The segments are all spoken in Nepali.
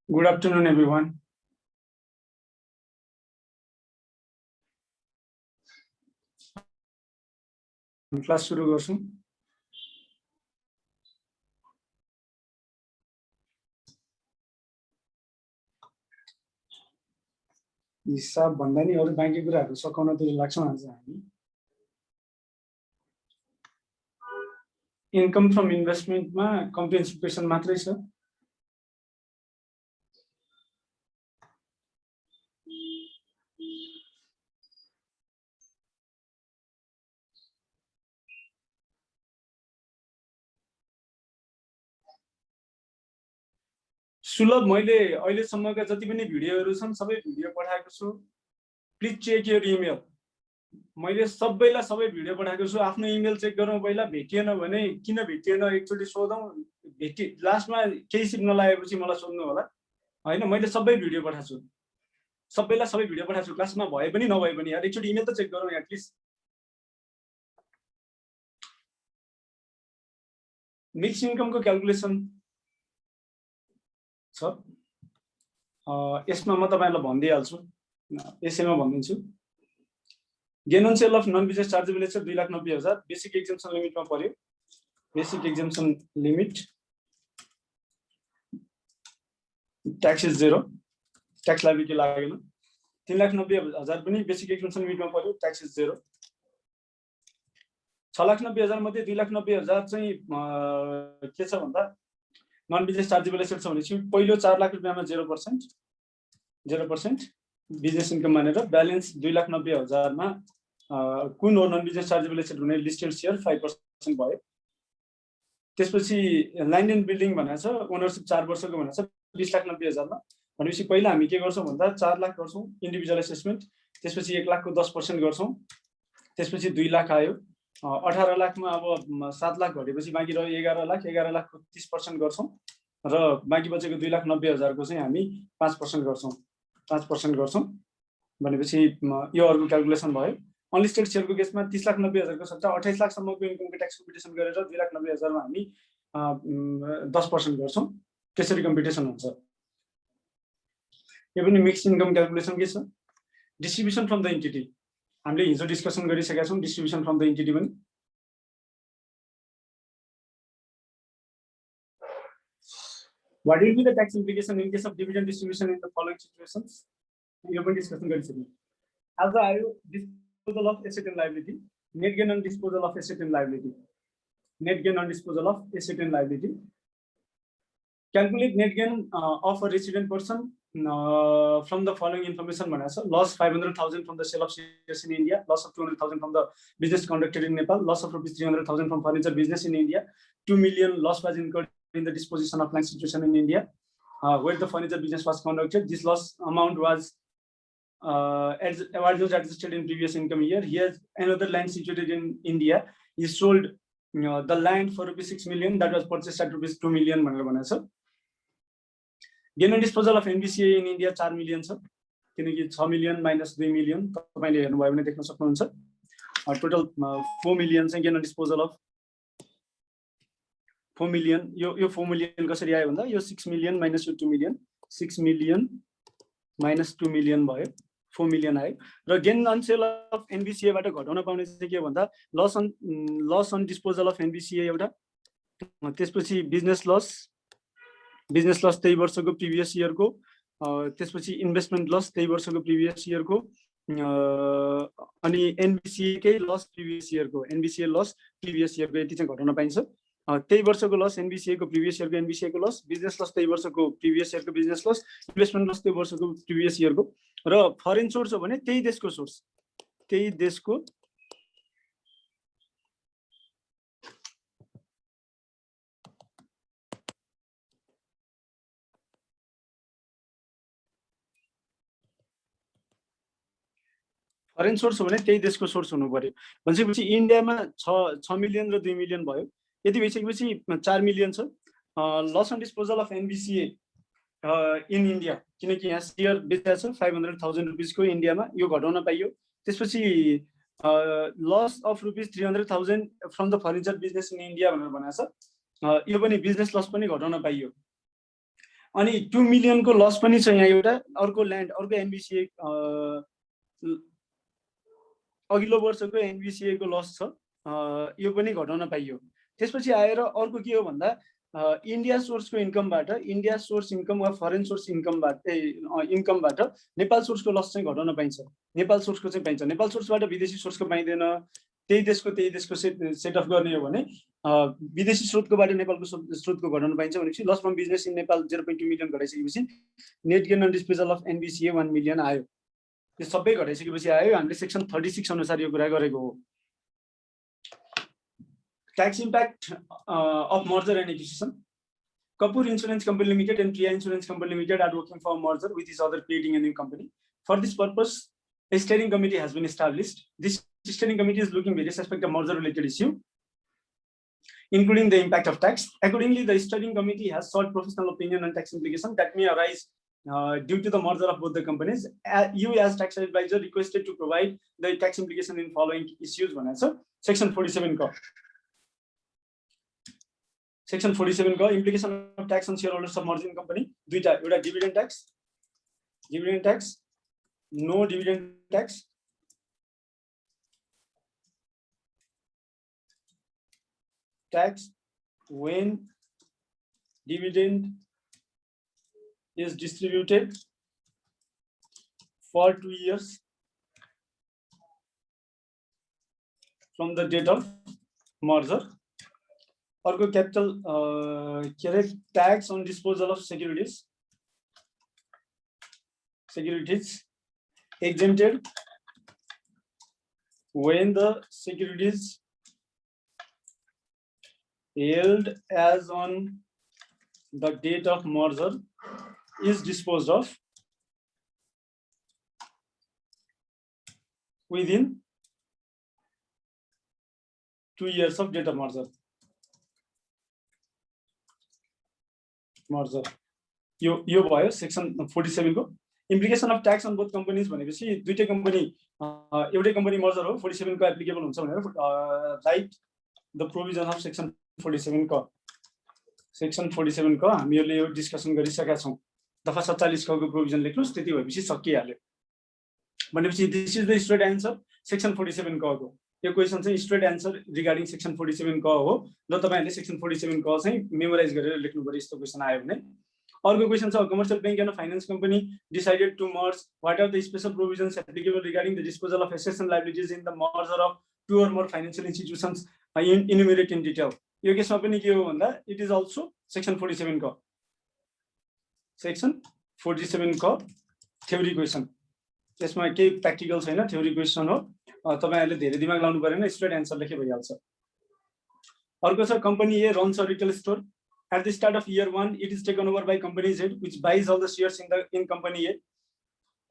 Good afternoon, everyone. क्लास सुरु गर्छौं। हिसाब भन्दा नि अरु बाँकी कुराहरु सकाउन त लाग्छौं आज हामी। इन्कम फ्रम इन्भेस्टमेन्टमा कम्प्रिहेन्सिभ मात्रै छ। सुलभ मैले अहिलेसम्मका जति पनि भिडियोहरु छन् सबै भिडियो पठाएको छु। Please check your email. मैले सबैलाई सबै भिडियो पठाएको छु। आफ्नो इमेल चेक गरौँ पहिला। भेटिएन भने किन भेटिएन एकचोटी सोधौं। लास्टमा केही सिप नलागेपछि मलाई सोध्नु होला हैन। मैले सबै भिडियो पठाएको छु। सबैलाई सबै भिडियो पठाएको छु। क्लासमा भए पनि नभए पनि यार एकचोटी इमेल त चेक गरौँ यार प्लिज। मिक्स इन्कमको क्याल्कुलेसन छ। यसमा म तपाईहरुलाई भन्दिहाल्छु। यसैमा भनिदिन्छु। Gain on sale of non business chargeable asset 2,90,000 basic exemption लिमिटमा पर्यो। Basic exemption limit tax is 0। Tax liability लागेन। 3,90,000 पनि बेसिक एक्जम्पसन लिमिटमा पर्यो। Tax is 0। 6,90,000 मध्ये 2,90,000 चाहिँ के छ भन्दा नन बिजनेस चार्जेबल एसेट छ भनेपछि पहिलो 4 लाख रुपैयाँमा 0% बिजनेस इन्कम मानेर ब्यालेन्स 2,90,000 मा कुन हो नन बिजनेस चार्जेबल एसेट हुने लिस्टेड शेयर 5% भयो। त्यसपछि ल्यान्ड एन्ड बिल्डिङ भनेको छ ओनरशिप 4 वर्षको भनेको छ 20,90,000 मा। भनेपछि पहिला हामी के गर्छौं भन्दा 4 लाख गर्छौं इन्डिभिजुअल एसेसमेन्ट। त्यसपछि 1 लाख को 10% गर्छौं। त्यसपछि 2 लाख आयो। 18 लाख मा अब 7 लाख घटेपछि बाँकी रह्यो 11 लाख। 11 लाख को 30% गर्छौं र बाँकी बचेको 2,90,000 को चाहिँ हामी 5% गर्छौं। 5% गर्छौं भनेपछि यो अर्को क्याल्कुलेसन भयो। अनलिस्टेड शेयरको केसमा 30,90,000 को सट्टा 28 लाख सम्मको इन्कमको ट्याक्स कम्पिटिसन गरेर 2,90,000 मा हामी 10% गर्छौं। त्यसरी कम्पिटिसन हुन्छ। यो पनि मिक्स इन्कम क्याल्कुलेसन के छ। डिस्ट्रिब्युसन फ्रम द एन्टिटी हामीले हिजो डिस्कसन गरिसकेका छौं। डिस्ट्रिब्युसन फ्रम द एन्टिटी पनि what will be the tax implication in case of dividend distribution in the following situations? यो पनि डिस्कसन गरिसक्यौं। आज आयो disposal of asset and liability, net gain on disposal of asset and liability. Net gain on disposal of asset and liability. Calculate net gain of a resident person from the following information भनेको छ। Loss 500,000 from the sale of shares in India, loss of 200,000 from the business conducted in Nepal, loss of rupees 300,000 from furniture business in India, 2 million loss was incurred in the disposition of land situation in India, where the furniture business was conducted. This loss amount was adjusted in previous income year. Here another land situated in India is sold the land for rupees 6 million that was purchased at rupees 2 million भनेर भनेको छ। Gain on disposal of NBCA in India 4 million छ किनकि 6 million minus 2 million तपाईले हेर्नु भयो भने देख्न सक्नुहुन्छ। टोटल 4 million चाहिँ gain on disposal of 4 million। यो 4 million कसरी आयो भन्दा यो 6 million minus 2 million 6 million minus 2 million भयो 4 million आयो। र gain on sale of NBCA बाट घटाउन पाउने चाहिँ के भन्दा loss on disposal of NBCA एउटा, त्यसपछि बिजनेस लस त्यही वर्षको प्रिभियस इयर को, त्यसपछि इन्भेस्टमेन्ट लस त्यही वर्षको प्रिभियस इयर को, अनि एनबीसीए कै लस प्रिभियस इयर को, एनबीसीए लस प्रिभियस इयर को यति चाहिँ घटाउन पाइन्छ। त्यही वर्षको लस एनबीसीए को प्रिभियस इयर को एनबीसीए को लस, बिजनेस लस त्यही वर्षको प्रिभियस इयर को बिजनेस लस, इन्भेस्टमेन्ट लस त्यही वर्षको प्रिभियस इयर को, र फरेन सोर्स हो भने त्यही देशको सोर्स, त्यही देशको फरेन सोर्स हो भने त्यही देशको सोर्स हुनु पर्यो। भनेपछि इन्डियामा 6 मिलियन र 2 मिलियन भयो। यति भइसकेपछि 4 मिलियन छ। Loss on disposal of NBCA in India किनकि यहाँ शेयर बेचेको छ 500,000 रुपैयाँ को इन्डियामा, यो घटाउन पाइयो। त्यसपछि loss of rupees 300,000 from the furniture business in India भनेर भनेको छ। यो पनि बिजनेस लस पनि घटाउन पाइयो। अनि 2 मिलियनको लस पनि छ यहाँ एउटा। अर्को ल्यान्ड, अर्को एनबिसिए अघिल्लो वर्षको एनबिसिए को लस छ, यो पनि घटाउन पाइयो। त्यसपछि आएर अर्को के हो भन्दा इन्डिया सोर्सको इन्कमबाट, इन्डिया सोर्स इन्कम वा फरेन सोर्स इन्कमबाट नेपाल सोर्सको लस चाहिँ घटाउन पाइन्छ। नेपाल सोर्सको चाहिँ पाइन्छ, नेपाल सोर्सबाट विदेशी सोर्सको पाइँदैन। त्यही देशको सेट अफ गर्ने हो भने विदेशी स्रोतकोबाट नेपालको स्रोतको घटाउन पाइन्छ। भनेपछि loss from business in Nepal 0.2 million घटाइसकेपछि net gain on disposal of NBCA 1 million आयो। यो सबै घटाइसकेपछि आयो। हामीले सेक्सन 36 अनुसार यो कुरा गरेको हो। Tax impact of merger and acquisition. Kapoor Insurance Company Limited and Priya Insurance Company Limited are working for a merger with each other, creating a new company. For this purpose, a steering committee has been established. This steering committee is looking various aspects of merger-related issue, including the impact of tax. Accordingly, the steering committee has sought professional opinion on tax implications that may arise due to the merger of both the companies. You, as tax advisor, requested to provide the tax implication in following issues. One answer: Section 47 का. Section 47 का implication of tax on shareholders of merging company. दुईटा, एउटा dividend tax, no dividend tax. Tax when dividend is distributed for 2 years from the date of merger. अर्को capital के अरे tax on disposal of securities exempted when the securities held as on the date of merger is disposed of within 2 years of date of merger. यो भयो सेक्सन 47 को। Implication of tax on both companies भनेपछि दुईटै कम्पनी एउटै कम्पनी मर्जर हो 47 को एप्लिकेबल हुन्छ भनेर right the provision of section 47 को। सेक्सन 47 को हामीहरूले यो डिस्कसन गरिसकेका छौं। दफा 47 को प्रोभिजन लेख्नुस्, त्यति भएपछि सकिहाल्यो। भनेपछि this is the straight answer section 47 को। यो क्वेशन चाहिँ स्ट्रेट आन्सर रिगार्डिङ सेक्सन 47 क हो र तपाईहरुले सेक्सन 47 क चाहिँ मेमोराइज गरेर लेख्नु पर्यो यस्तो क्वेशन आयो भने। अर्को क्वेशन छ commercial bank and finance company decided to merge what are the special provisions applicable regarding the disposal of assets and liabilities in the merger of two or more financial institutions enumerate in detail. यो केसमा पनि के हो भन्दा इट इज अल्सो सेक्सन 47 क। सेक्सन 47 क थ्योरी क्वेशन, यसमा केही प्र्याक्टिकल छैन, थ्योरी क्वेशन हो। तपाईहरुले धेरै दिमाग लाउनु परेन, स्ट्रेट आन्सर लेखे भइहाल्छ। अर्को छ company A runs a retail store at the start of year 1 it is taken over by company Z which buys all the shares in company A.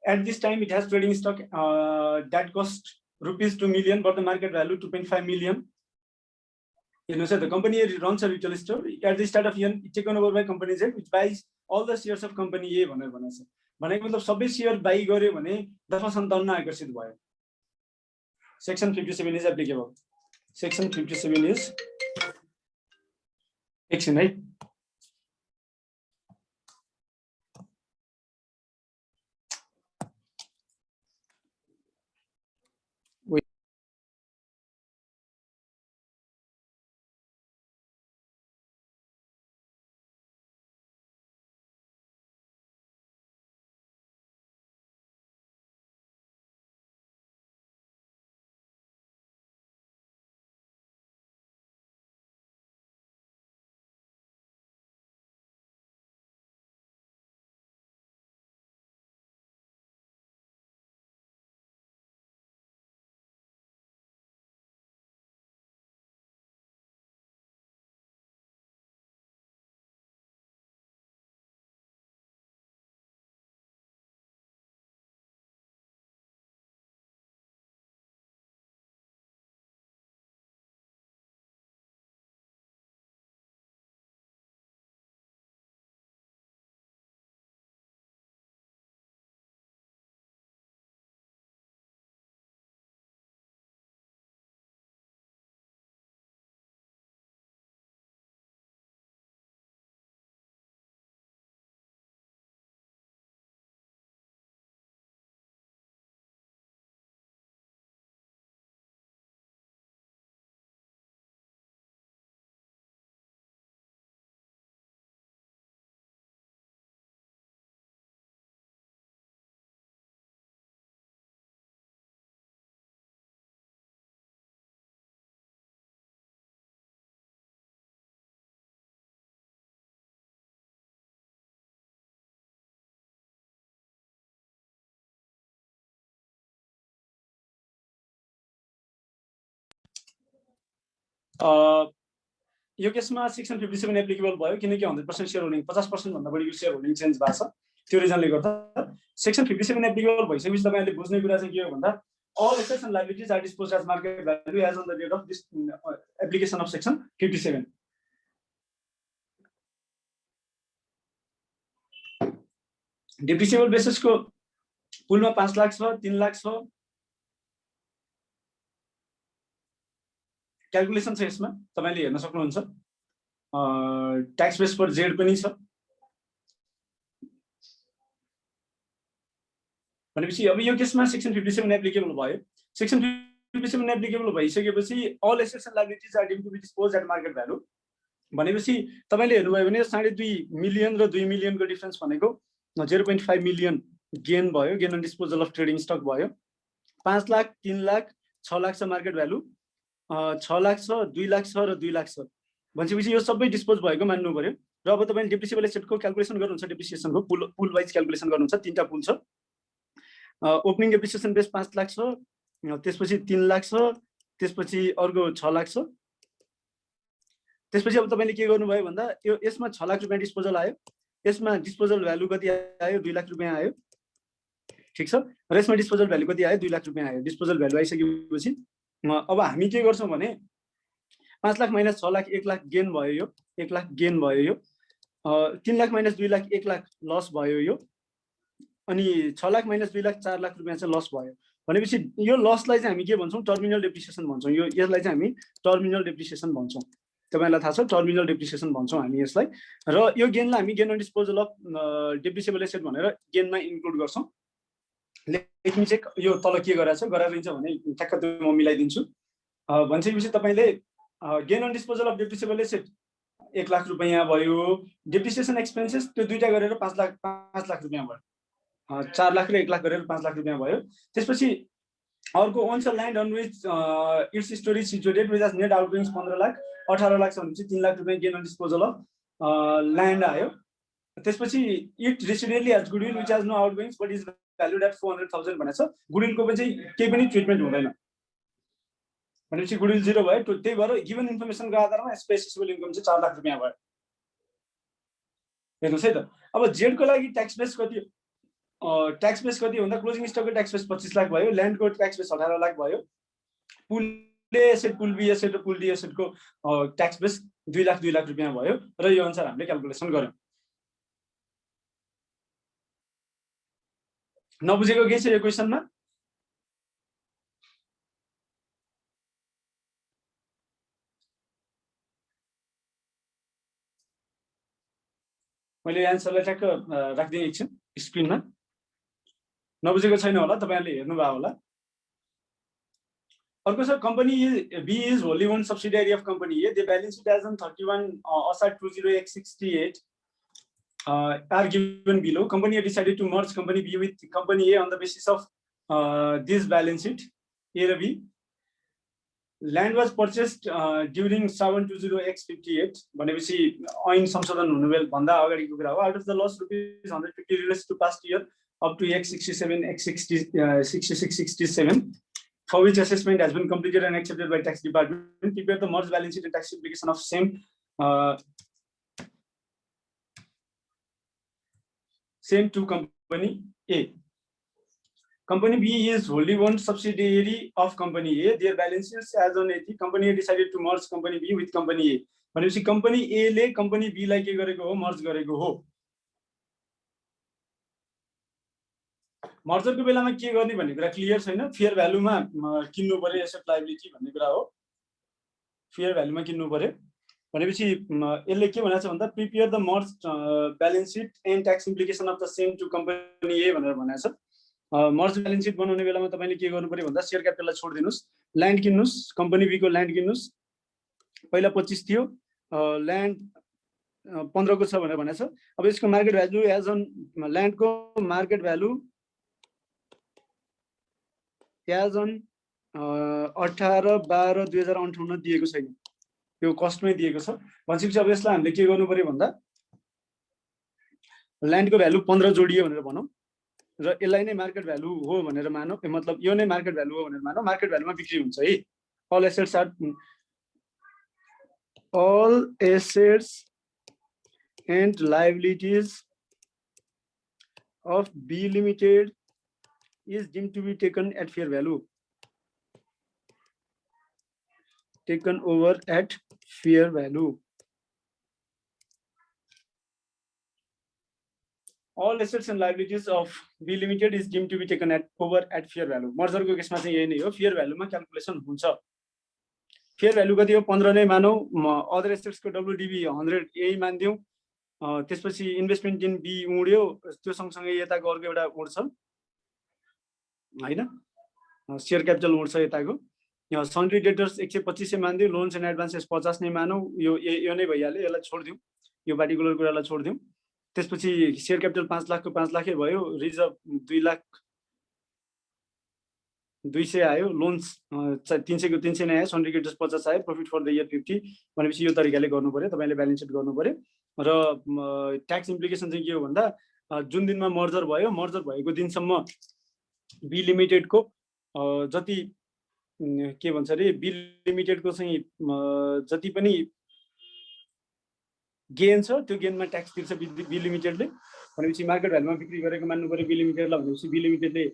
At this time it has trading stock that cost rupees 2 million but the market value 2.5 million. You know, so the company A runs a retail store at the start of year it taken over by company Z which buys all the shares of company A भनेर भन्छ। भनेको मतलब सबै शेयर बाइ गर्यो भने दफा 57 आकर्षित भयो। Section 57 is applicable. Section 57 is action, right? यो केसमा सेक्सन 57 एप्लिकेबल भयो किनकि 100% सेयर होल्डिङ 50% भन्दा बढीको सेयर होल्डिङ चेन्ज भएको छ त्यो रिजनले गर्दा सेक्सन 57 एप्लिकेबल भइसकेपछि तपाईहरुले बुझ्ने कुरा चाहिँ के हो भन्दा all assets and liabilities are disposed as market value as on the date of this application of section 57. Depreciable basis को पुलमा 5 लाख छ 3 लाख छ क्याल्कुलेसन छ यसमा तपाईले हेर्न सक्नुहुन्छ ट्याक्स बेस पर जेड पनि छ भनेपछि अब यो केसमा सेक्सन 57 एप्लिकेबल भयो सेक्सन 57 एप्लिकेबल भइसकेपछि all assets and liabilities are deemed to be disposed at market value भनेपछि तपाईले हेर्नुभयो भने 2.5 मिलियन र 2 मिलियनको डिफरेन्स भनेको 0.5 मिलियन गेन भयो gain on disposal of trading stock भयो 5 लाख 3 लाख 6 लाख छ मार्केट भ्यालु 6 लाख छ 2 लाख छ र 2 लाख छ भनेपछि यो सबै डिस्पोज भएको मान्नु पर्यो र अब तपाईले डेप्रिसिएबल एसेटको क्याल्कुलेसन गर्नुहुन्छ डेप्रिसिएसनको पुल वाइज क्याल्कुलेसन गर्नुहुन्छ तीनटा पुल छ ओपनिङ डेप्रिसिएसन बेस 5 लाख छ त्यसपछि 3 लाख छ त्यसपछि अर्को 6 लाख छ त्यसपछि अब तपाईले के गर्नुभयो भन्दा यो यसमा 6 लाख रुपैयाँ डिस्पोजल आयो यसमा डिस्पोजल भ्यालु कति आयो 2 लाख रुपैयाँ आयो ठीक छ र यसमा डिस्पोजल भ्यालु कति आयो 2 लाख रुपैयाँ आयो डिस्पोजल भ्यालु आइसकेपछि अब हामी के गर्छौं भने 5 लाख माइनस 6 लाख 1 लाख गेन भयो यो 1 लाख गेन भयो यो 3 लाख माइनस 2 लाख 1 लाख लस भयो यो अनि 6 लाख माइनस 2 लाख 4 लाख रुपैयाँ चाहिँ लस भयो भनेपछि यो लसलाई चाहिँ हामी के भन्छौं टर्मिनल डेप्रिसिएसन भन्छौं यो यसलाई चाहिँ हामी टर्मिनल डेप्रिसिएसन भन्छौं तपाईलाई थाहा छ टर्मिनल डेप्रिसिएसन भन्छौं हामी यसलाई र यो गेनलाई हामी gain on disposal of depreciable asset भनेर गेनमा इन्क्लुड गर्छौं लेट मी चेक यो तल के गराछ गराइन्छ भने ठ्याक्क त्यो म मिलाइदिन्छु भन्छेपछि तपाईले gain on disposal of depreciable asset 1 lakh रुपैयाँ भयो डेप्रिसिएसन एक्सपेन्सेस त्यो दुईटा गरेर 5 लाख रुपैयाँ भयो 4 लाख र 1 लाख गरेर 5 लाख रुपैयाँ भयो त्यसपछि अर्को owns a land on which its storage situated with as net outgoings 15 lakh 18 lakh छ भनेपछि 3 लाख रुपैयाँ gain on disposal of land आयो त्यसपछि it residentially has goodwill which has no outgoings but is valued at 400,000 भनेछ गुडविलको पनि चाहिँ केही पनि ट्रिटमेन्ट हुँदैन भनेपछि गुडविल 0 भयो त्यही भएर गिभन इन्फर्मेसनको आधारमा स्पेसिबल इन्कम चाहिँ 4 लाख रुपैयाँ भयो हेर्नुस् है त अब जेड को लागि ट्याक्स बेस कति भन्दा क्लोजिङ स्टकको ट्याक्स बेस 25 लाख भयो ल्यान्डको ट्याक्स बेस 18 लाख भयो pool A asset pool B asset र पुल डी एसेटको ट्याक्स बेस 2 लाख रुपैयाँ भयो र यो अनुसार हामीले क्याल्कुलेसन गर्यौं नबुझेको के छ यो क्वेशनमा मैले एन्सरलाई ठ्याक्क राख्दिए एकछिन स्क्रिनमा नबुझेको छैन होला तपाईहरुले हेर्नु भयो होला अर्को छ company B is wholly owned subsidiary of company A. The balance sheet as on 31 Asad 20x68 are given below. Company A decided to merge company B with company A on the basis of this balance sheet A and B. Land was purchased during 720x58 भनेपछि ऐन संशोधन हुनु भन्दा अगाडिको कुरा हो. Out of the loss rupees 150 relates to past year up to x67 x6667 for which assessment has been completed and accepted by tax department. Prepare the merged balance sheet and tax implication of same to company A. Company B is wholly owned subsidiary of company A. Their balance sheets as on 80. Company A decided to merge company B with company A. भनेपछि company A ले company B लाई के गरेको हो मर्ज गरेको हो. मर्जरको बेलामा के गर्ने भन्ने कुरा क्लियर छैन. फेयर भ्यालुमा किन्नु पर्यो एसेट लायबिलिटी भन्ने कुरा हो. फेयर भ्यालुमा किन्नु पर्यो भनेपछि यसले के भनेछ भन्दा prepare the merge balance sheet and tax implication of the same to company A भनेर भनेछ. मर्ज ब्यालेन्स सिट बनाउने बेलामा तपाईले के गर्नु पर्यो भन्दा शेयर क्यापिटललाई छोड दिनुस्, ल्यान्ड किन्नुस्, कम्पनी बी को ल्यान्ड किन्नुस्. पहिला 25 थियो, ल्यान्ड 15 को छ भनेर भनेछ. अब यसको मार्केट भ्यालु एज अन ल्यान्डको मार्केट भ्यालु एज अन 18/12/2058 दिएको छैन. यो कस्टमै दिएको छ. भनेपछि अब यसलाई हामीले के गर्नु पर्यो भन्दा ल्यान्डको भ्यालु 15 जोडियो भनेर भनौं र यसलाई नै मार्केट भ्यालु हो भनेर मानौ. मतलब यो नै मार्केट भ्यालु हो भनेर मानौ. मार्केट भ्यालुमा बिक्री हुन्छ है. All assets are all assets and liabilities of B Limited is deemed to be taken at fair value. Taken over at fair value. All assets and liabilities of B Limited is deemed to be taken over at fair value. Merger को केसमा चाहिँ यही नै हो, फेयर भ्यालुमा क्याल्कुलेसन हुन्छ। फेयर भ्यालु कति हो 15 नै मानौ, अदर एसेट्स को WDV 100 यही मान्दियौ। त्यसपछि इन्भेस्टमेन्ट इन बी उड्यो, त्यो सँगसँगै यताको अर्को एउटा उड्छ हैन, शेयर क्यापिटल उड्छ यताको। सन्ड्री डेटर्स 125 मान्दियौ, लोन्स एन्ड एडभान्सेस 50 नै मानौ, यो नै भइहाल्यो, यसलाई छोड्दियौ, यो पार्टिकुलर कुरालाई छोड्दियौ। त्यसपछि शेयर क्यापिटल 5 लाख को 5 लाखै भयो, रिजर्भ 2 लाख 200 आयो, लोन्स 300 को 300 नै आयो, सन्ड्री डेटर्स 50 आयो, प्रॉफिट फर द इयर 50 भनेपछि यो तरिकाले गर्नु पर्यो, तपाईले ब्यालेन्स सिट गर्नु पर्यो। र ट्याक्स इम्प्लिकेसन चाहिँ के हो भन्दा जुन दिनमा मर्जर भयो, मर्जर भएको दिनसम्म बी लिमिटेड को जति के भन्छ रे, बी लिमिटेड को चाहिँ जति पनि गेन छ त्यो गेनमा ट्याक्स तिर्छ बी लिमिटेडले। भनेपछि मार्केट भ्यालुमा बिक्री गरेको मान्नु पर्यो बी लिमिटेडलाई, भनेपछि बी लिमिटेडले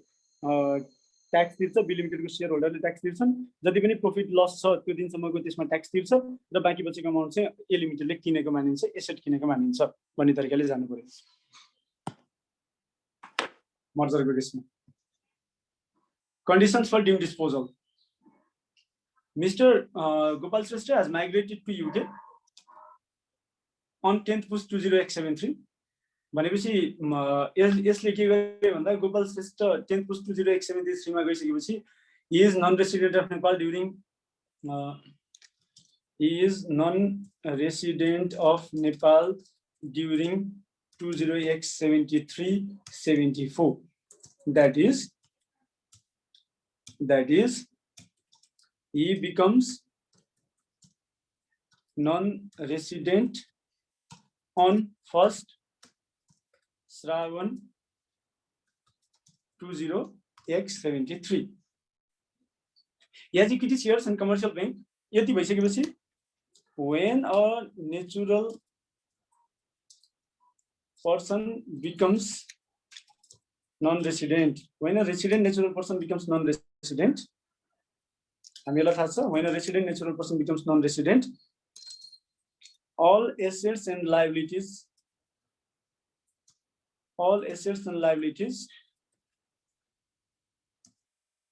ट्याक्स तिर्छ, बी लिमिटेडको शेयर होल्डरले ट्याक्स तिर्छन्। जति पनि प्रॉफिट लस छ त्यो दिनसम्मको त्यसमा ट्याक्स तिर्छ र बाँकी बचेको अमाउन्ट चाहिँ ए लिमिटेडले किनेको मानिन्छ, एसेट किनेको मानिन्छ भन्ने तरिकाले जानु पर्यो मर्जरको केसमा। Conditions for deemed disposal. Mr. Gopal Shrestha has migrated to UK on 10th Push 20X73. भनेपछि यसले के गर्यो भन्दा Gopal Shrestha 10th Push 20X73 मा गइसकेपछि he is non-resident of Nepal during he is non-resident of Nepal during 20X73-74. That is he becomes non-resident on 1st Shravan 20X73. As equity shares and commercial bank यति भइसकेपछि when a natural person becomes non-resident, when a resident natural person becomes non-resident, हामीलाई थाहा छ when a resident natural person becomes non-resident, all assets and liabilities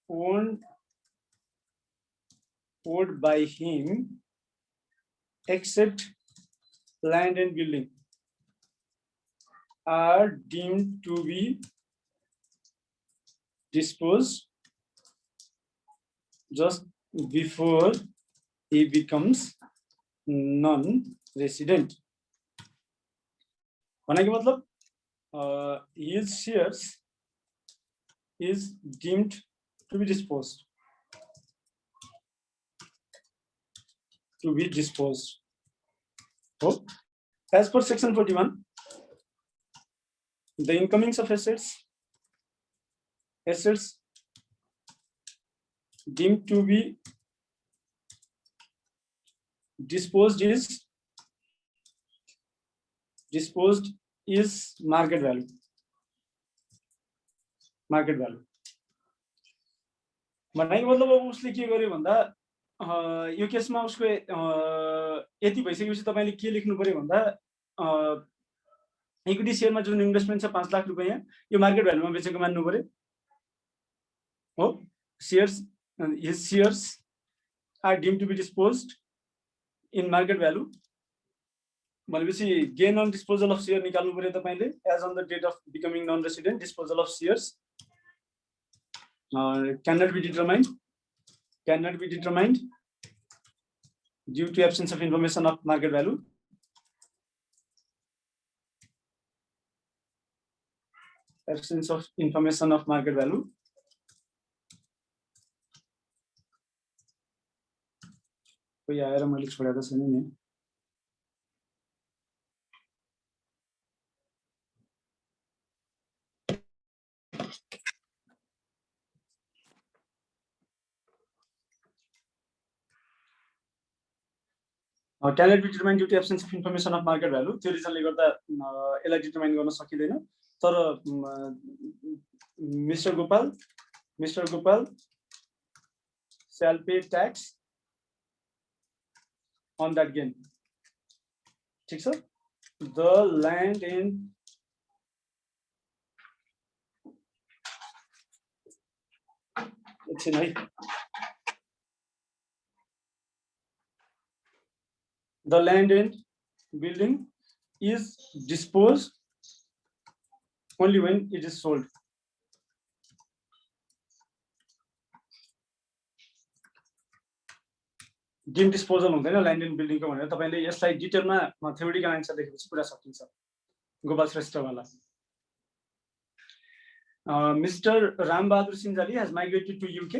owned by him except land and building are deemed to be disposed just before he becomes non-resident. भनेको मतलब his shares is deemed to be disposed. Oh, as per section 41, the incomings of assets deemed to be disposed is market value. भनेको मतलब अब उसले के गर्यो भन्दा यो केसमा उसको यति भइसकेपछि तपाईले के लेख्नु पर्यो भन्दा इक्विटी शेयरमा जुन इन्भेस्टमेन्ट छ 5 लाख रुपैयाँ यो मार्केट भ्यालुमा बेचेको मान्नु पर्यो हो। his shares are deemed to be disposed in market value भनेपछि gain on disposal of share निकाल्नु पर्यो तपाईले as on the date of becoming non-resident. Disposal of shares cannot be determined due to absence of information of market value. Absence of information of market value. कोही आएर मैले छोडेको छैन नि। Can be determine due to absence of information of market value, त्यो रिजनले गर्दा यसलाई डिटरमाइन गर्न सकिँदैन। तर mister Gopal shall pay tax on that gain। ठीक छ। the land in एकछिन है, the land and building is disposed only when it is sold। Gain disposal हुँदैन ल्यान्ड एन्ड बिल्डिङको भनेर तपाईले यसलाई डिटेलमा थ्योरिटिकल आन्सर लेखेपछि पुरा सकिन्छ। गोपाल श्रेष्ठवाला। Mister Rambahadur Sinjali has migrated to UK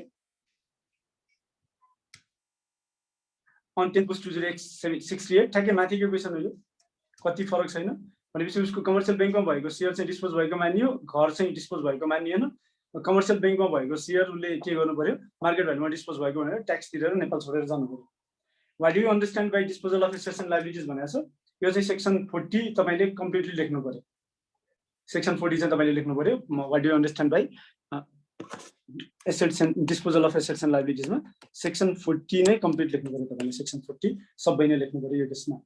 on 10/2068। ठ्याक्कै माथिको क्वेसन हो यो, कति फरक छैन भनेपछि उसको कमर्सियल बैंकमा भएको शेयर चाहिँ डिस्पोज भएको मानियो, घर चाहिँ डिस्पोज भएको मानिएन। कमर्सियल बैंकमा भएको शेयर उसले के गर्नु पर्यो, मार्केट भ्यालुमा डिस्पोज भएको भनेर ट्याक्स तिरेर नेपाल छोडेर जानु पर्यो। What do you understand by disposal of assets and liabilities भनेको छ, यो चाहिँ सेक्सन 40 तपाईले कम्प्लिटली लेख्नु पर्यो। सेक्सन 40 चाहिँ तपाईले लेख्नु पर्यो। What do you understand by assets and disposal of assets and liabilities मा सेक्सन 40 नै कम्प्लिट लेख्नु पर्यो तपाईले। सेक्सन 40 सबै नै लेख्नु पर्यो यो केसमा।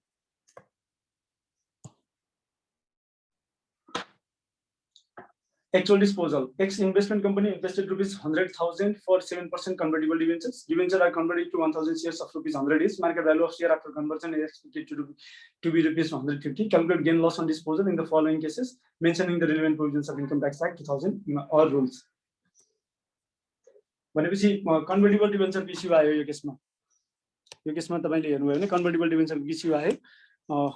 Actual disposal, ex investment company invested ₹100,000 for 7% convertible debentures. Debentures are converted to 1,000 shares of ₹100 each. Market value of share after conversion is expected to be ₹150. Calculate gain loss on disposal in the following cases, mentioning the relevant provisions of Income Tax Act 2000 or rules। भनेपछि कन्भर्टिबल डिबेन्चर इस्यु आयो यो केसमा। यो केसमा तपाईले हेर्नुभयो भने कन्भर्टिबल डिबेन्चर इस्यु आयो।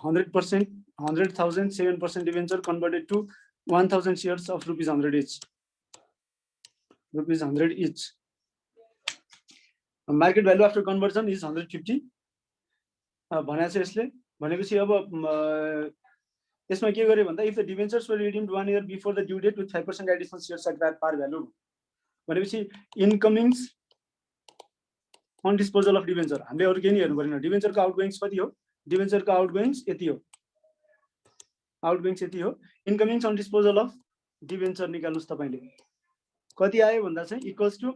100% 100,000 7% debenture converted to 1,000 shares of ₹100 each। ₹100 each। Market value after conversion is 150 भनेको छ यसले। भनेपछि अब यसमा के गर्यो भन्दा if the debentures were redeemed 1 year before the due date with 5% additional shares at par value भनेपछि incomings on disposal of debenture। हामीले अरु के नि हेर्नु पर्दैन। डिबेन्चरको आउटगोइङ्स कति हो, डिबेन्चरको आउटगोइङ्स यति हो, आउटगोइङ्स यति हो। इनकमिङ्स अन डिस्पोजल अफ डिबेन्चर निकाल्नुस् तपाईले, कति आयो भन्दा चाहिँ इक्वल्स टु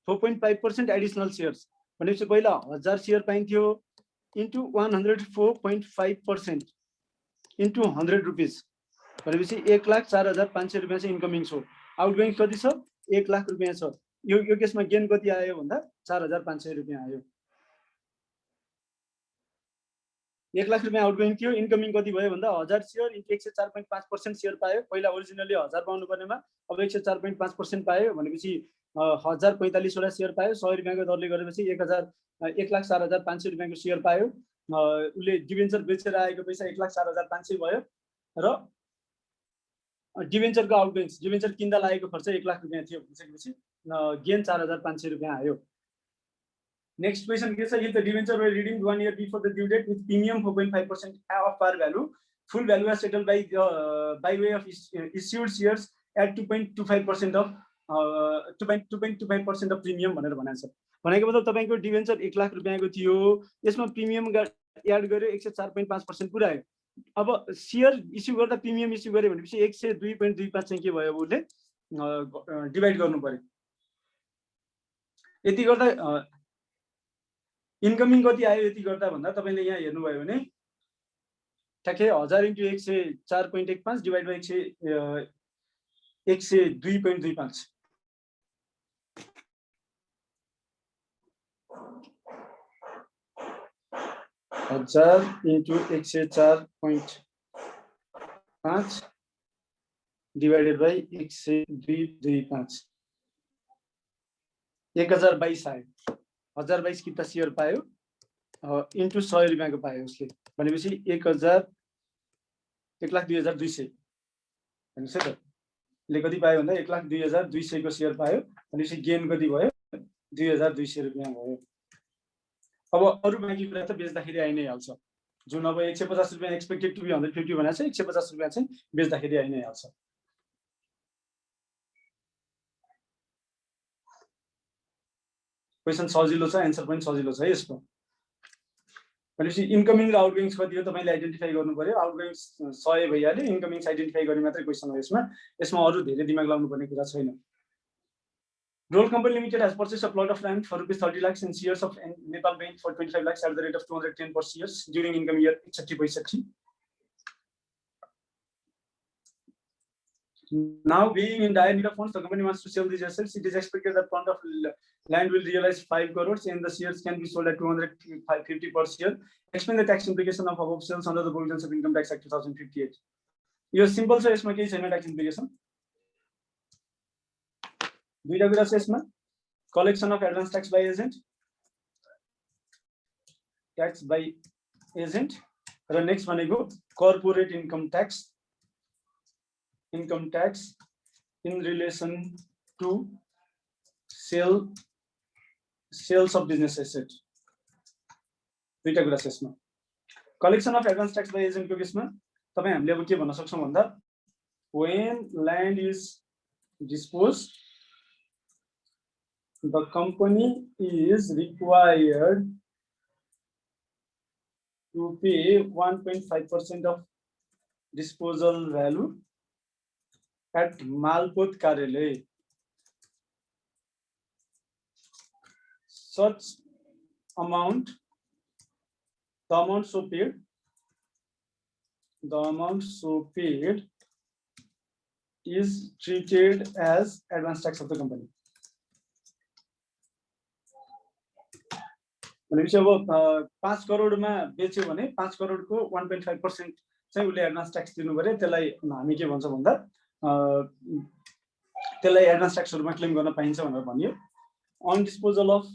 4.5% एडिशनल शेयर्स। भनेपछि पहिला 1000 शेयर पाइन्थ्यो इन्टु 104.5% इन्टु 100 रुपीस भनेपछि 1,04,500 रुपैयाँ चाहिँ इन्कमिङ्स हो। आउटगोइङ कति छ, 1 लाख रुपैयाँ छ। यो केसमा गेन कति आयो भन्दा 4,500 रुपैयाँ आयो। 1 लाख रुपैयाँ आउटगोइङ थियो, इन्कमिङ कति भयो भन्दा 1000 शेयर इन्टु 104.5% शेयर पायो। पहिला ओरिजिनली 1000 पाउनु पर्नेमा अब 104.5% पायो भनेपछि 1045 वटा शेयर पायो। 100 रुपैयाँको दरले गरेपछि 1,04,500 रुपैयाँको शेयर पायो। उले डिबेन्चर बेचेर आएको पैसा 1,04,500 भयो र डिबेन्चरको आउटगोइङ्स, डिबेन्चर किन्दा लागेको खर्च 1 लाख रुपैयाँ थियो भनिसकेपछि गेन 4,500 रुपैयाँ आयो। Next question is if the debenture were redeemed 1 year before the due date with premium 4.5% of par value, full value was settled by way of issued shares at 2.25% of 2.25% of premium भनेर भनेको छ। भनेको मतलब तपाईको डिबेन्चर 1 लाख रुपैयाँको थियो, यसमा प्रिमियम एड गर्यो 104.5% पुरायो। अब शेयर इस्यु गर्दा प्रिमियम इस्यु गर्यो भनेपछि 102.25 चाहिँ के भयो, उले डिभाइड गर्नु पर्यो। यति गर्दा इन्कमिङ कति आयो यति गर्दा भन्दा तपाईले यहाँ हेर्नुभयो भने ठ्याक्कै 1000 into 104.15 divide by 102.25 1000 into 104.5 divided by 102.25 1022 आयो। 1022 किता शेयर पायो इन्टु 100 रुपैयाँको पायो उसले भनेपछि 1,02,200 भनेपछि त ले कति पायो भन्दा 1,02,200 को शेयर पायो भनेपछि गेन कति भयो 2,200 रुपैयाँ भयो। अब अरु बाँकी कुरा त बेच्दाखेरि आइ नै हाल्छ। जुन अब 150 रुपैयाँ एक्सपेक्टेड टु बी 150 भनेको छ, 150 रुपैयाँ चाहिँ बेच्दाखेरि आइ नै हाल्छ। क्वेशन सजिलो छ, एन्सर पनि सजिलो छ यसको। भनेपछि इन्कमिङ र आउटगोइङ्स कति हो तपाईले आइडेन्टिफाई गर्नु पर्यो। आउटगोइङ्स 100 भइहाल्यो, इन्कमिङ्स आइडेन्टिफाई गर्ने मात्रै क्वेसन हो यसमा। यसमा अरु धेरै दिमाग लाउनु पर्ने कुरा छैन। Roll Company Limited has purchased a plot of land for rupees 30 lakhs and shares of Nepal Bank for 25 lakhs at the rate of 210 per shares during income year 60/60. Now, being in dire need of funds, the company wants to sell these assets. It is expected that plot of land will realize 5 crores and the shares can be sold at 250 per share. Explain the tax implication of above sales under the provisions of Income Tax Act 2058. यो सिम्पल छ, यसमा केही छैन ट्याक्स इम्प्लिकेसन। दुईटा कुरा छ यसमा, collection of advance tax by agent, tax by agent र नेक्स्ट भनेको corporate income tax in relation to sales of business asset. दुईटा कुरा छ यसमा। Collection of advance tax by agent को केसमा तपाई हामीले अब के भन्न सक्छौं भन्दा when land is disposed, the company is required to pay 1.5% of disposal value at Malpot Karyalayah. Such amount, the amount so paid is treated as advance tax of the company. भनेपछि अब 5 करोडमा बेच्यो भने 5 करोडको 1.5% चाहिँ उले एडभान्स ट्याक्स दिनु पर्यो। त्यसलाई हामी के भन्छ भन्दा त्यसलाई एडभान्स ट्याक्स रुपमा क्लेम गर्न पाइन्छ भनेर भनियो। On disposal of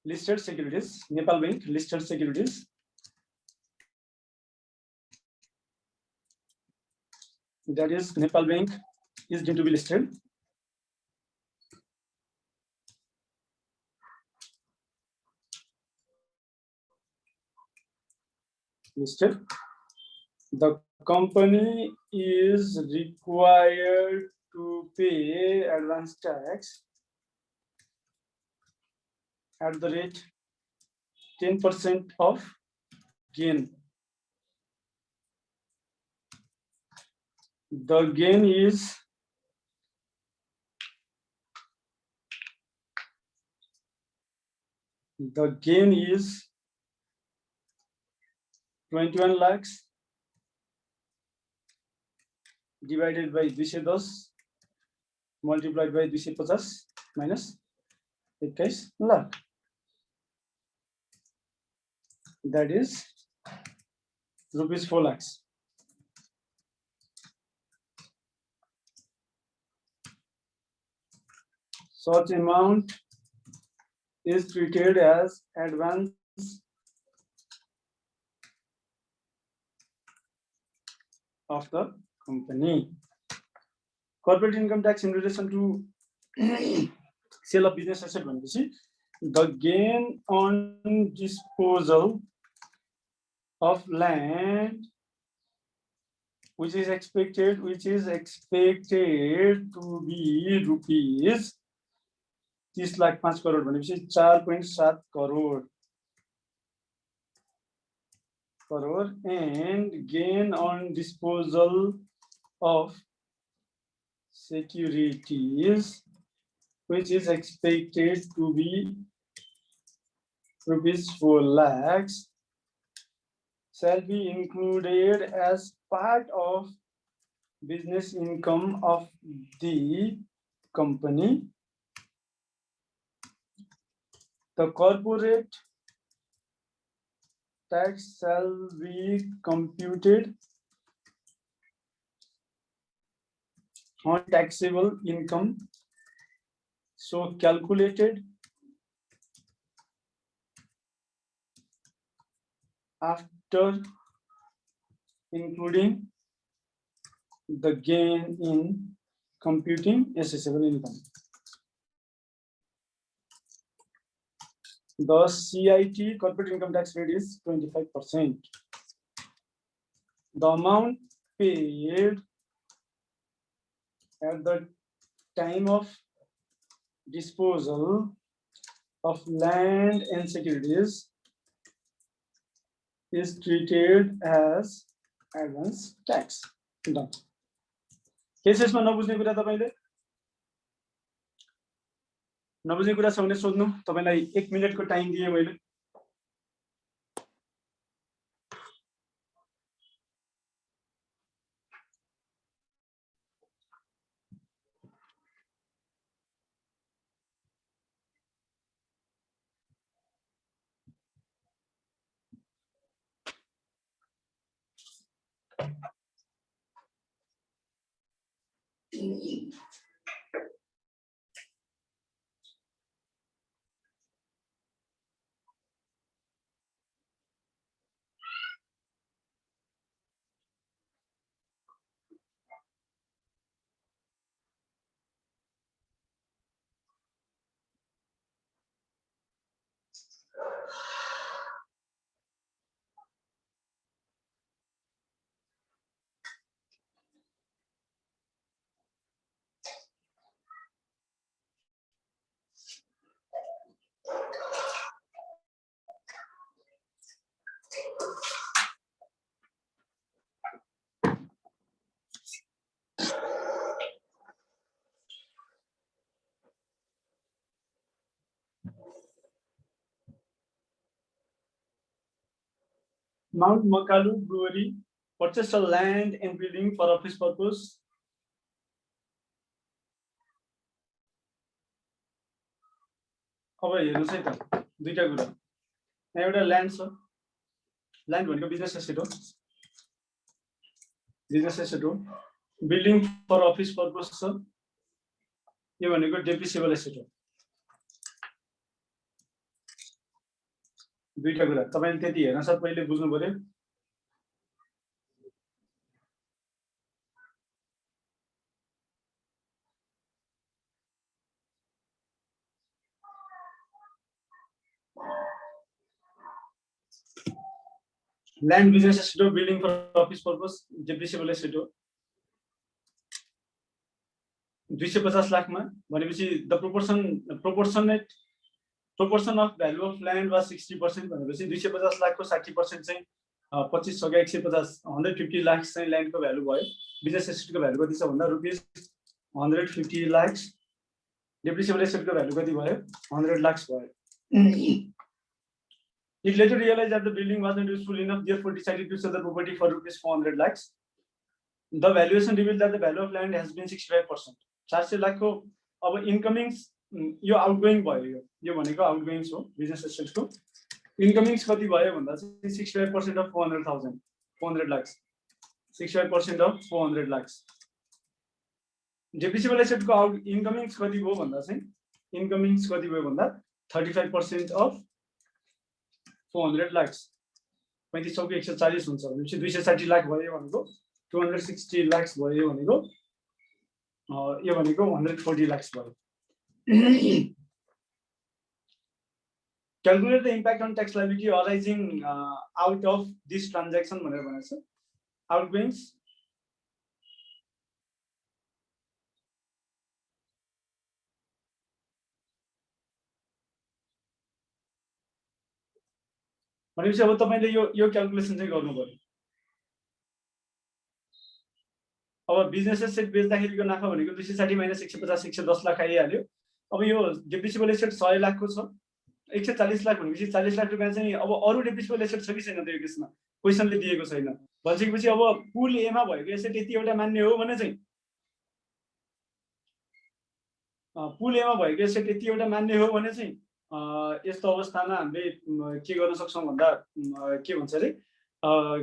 listed securities, Nepal Bank listed securities, that is Nepal Bank is deemed to be listed. The company is required to pay advance tax at the rate 10% of gain. The gain is The gain is 21 lakhs divided by 210 multiplied by 250 minus 21 lakh. That is rupees 4 lakhs. Such amount is treated as advance of the company. Corporate income tax in relation to sale of business asset, the gain on disposal of land which is expected to be rupees 30 lakh 5 crore भनेपछि 4.7 crore and gain on disposal of securities which is expected to be rupees 4 lakhs shall be included as part of business income of the company. The corporate tax shall be computed on taxable income, so calculated after including the gain in computing assessable income. The CIT corporate income tax rate is 25%. The amount paid at the time of disposal of land and securities is treated as advance tax. Done. केसेसमा नबुझ्ने कुरा तपाईले नबुझ्ने कुरा छ भने सोध्नु तपाईलाई 1 मिनेटको टाइम दिए मैले Mount Makalu Brewery purchased a land and building for office purpose. अब हेर्नुस् है त दुईटा कुरा यहाँ एउटा ल्यान्ड छ ल्यान्ड भनेको बिजनेस एसेट हो बिल्डिङ फर अफिस पर्पस छ यो भनेको डेप्रिसिएबल एसेट हो दुईटा कुरा तपाईले त्यति हेर्न सर पहिले बुझ्नु पर्यो ल्यान्ड बिजनेस एसेट हो building for office purpose depreciable asset हो 250 लाखमा भनेपछि the proportion of value of land was 60% भनेपछि 250 लाखको 60% चाहिँ 25 सके 150 150 लाख चाहिँ ल्यान्डको भ्यालु भयो बिजनेस एसेटको भ्यालु कति छ भन्दा रुपैयाँ 150 लाख डेप्रिसिएबल एसेटको भ्यालु कति भयो 100 लाख भयो It later realized that the building wasn't useful enough, therefore decided to sell the property for rupees 400 lakhs. The valuation revealed that the value of land has been 65%. 400 lakh को अब इनकमिंग्स यो आउटगोइङ भयो यो भनेको आउटगोइङ्स हो बिजनेस एसेट्सको इनकमिंग्स कति भयो भन्दा चाहिँ 65% of 400 lakhs 65% of 400 lakhs depreciable एसेटको इनकमिंग्स कति भयो भन्दा चाहिँ इनकमिंग्स कति भयो भन्दा 35% of 400 lakhs 35 सौको 140 हुन्छ भनेपछि 260 लाख भयो भनेको 260 lakhs भयो भनेको यो भनेको 140 lakhs भयो Calculate the impact on tax liability arising out of this transaction भनेर भनेको छ outgoings भनेपछि अब तपाईले यो क्याल्कुलेसन चाहिँ गर्नु पर्यो अब बिजनेस एसेट बेच्दाखेरिको नाफा भनेको 260 माइनस 150 110 लाख आइहाल्यो अब यो डेप्रिसिएबल एसेट 100 लाखको छ 140 लाख भनेपछि 40 लाख रुपैयाँ चाहिँ अब अरु डेप्रिसिएबल एसेट छ कि छैन त्यो केसमा क्वेशनले दिएको छैन भन्छेपछि अब पुल ए मा भएको एसेट यति एउटा मान्ने हो भने चाहिँ पुल ए मा भएको एसेट यति एउटा मान्ने हो भने चाहिँ यस्तो अवस्थामा हामीले के गर्न सक्छौं भन्दा के भन्छ रे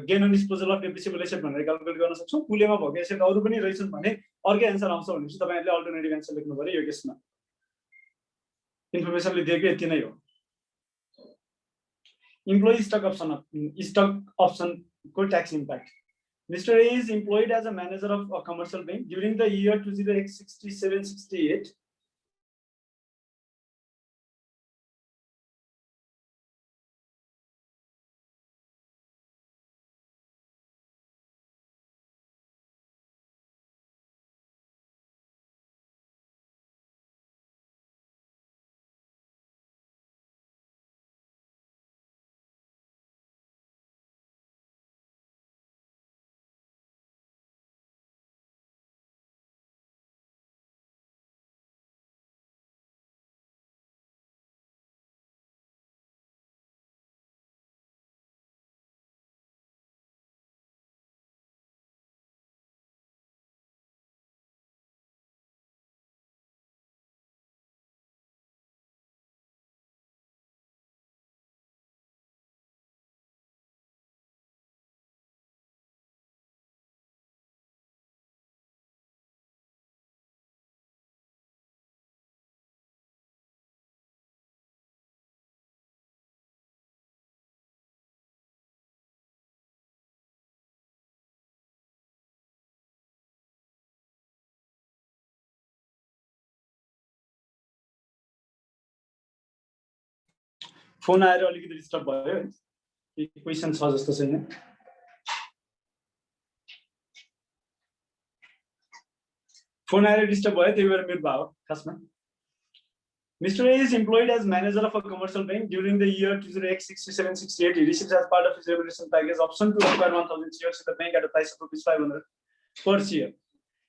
gain on disposal of depreciable asset भनेर क्याल्कुलेट गर्न सक्छौं पुल ए मा भएको एसेट अरु पनि रहेछन् भने अर्कै आन्सर आउँछ भनेपछि तपाईहरुले अल्टरनेटिभ आन्सर लेख्नु पर्यो यो केसमा इन्फर्मेसनले दिएको यति नै हो Employee stock option co tax impact. Mr. A is employed as a manager of a commercial bank during the year 2067-68. Phone आएर अलिकति डिस्टर्ब भयो है, क्वेसन छ जस्तो छैन। फोन आएर डिस्टर्ब भयो त्यही भएर म्युट भयो खासमा। Mr. A is employed as manager of a commercial bank during the year 20X6768. He receives as part of his remuneration package option to acquire 1,000 shares in the bank at a price of ₹500 per share.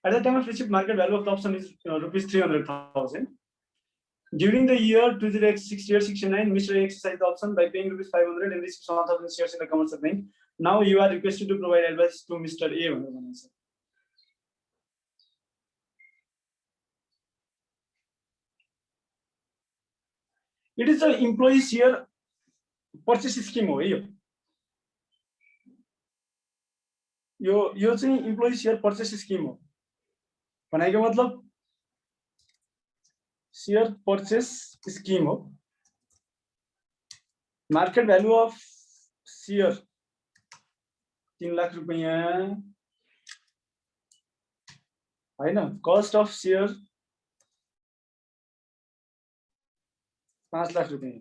At the time of receipt, market value of the option is ₹300,000. During the year 20X6869, Mr. A exercised the option by paying ₹500 and receives 1,000 shares in the commercial bank. Now you are requested to provide advice to Mr. A. It is an employee share purchase scheme हो यो चाहिँ employee share purchase scheme हो भनेको मतलब share purchase scheme हो। market value of share 3 lakh रुपैयाँ हैन, cost of share 5 लाख रुपैयाँ।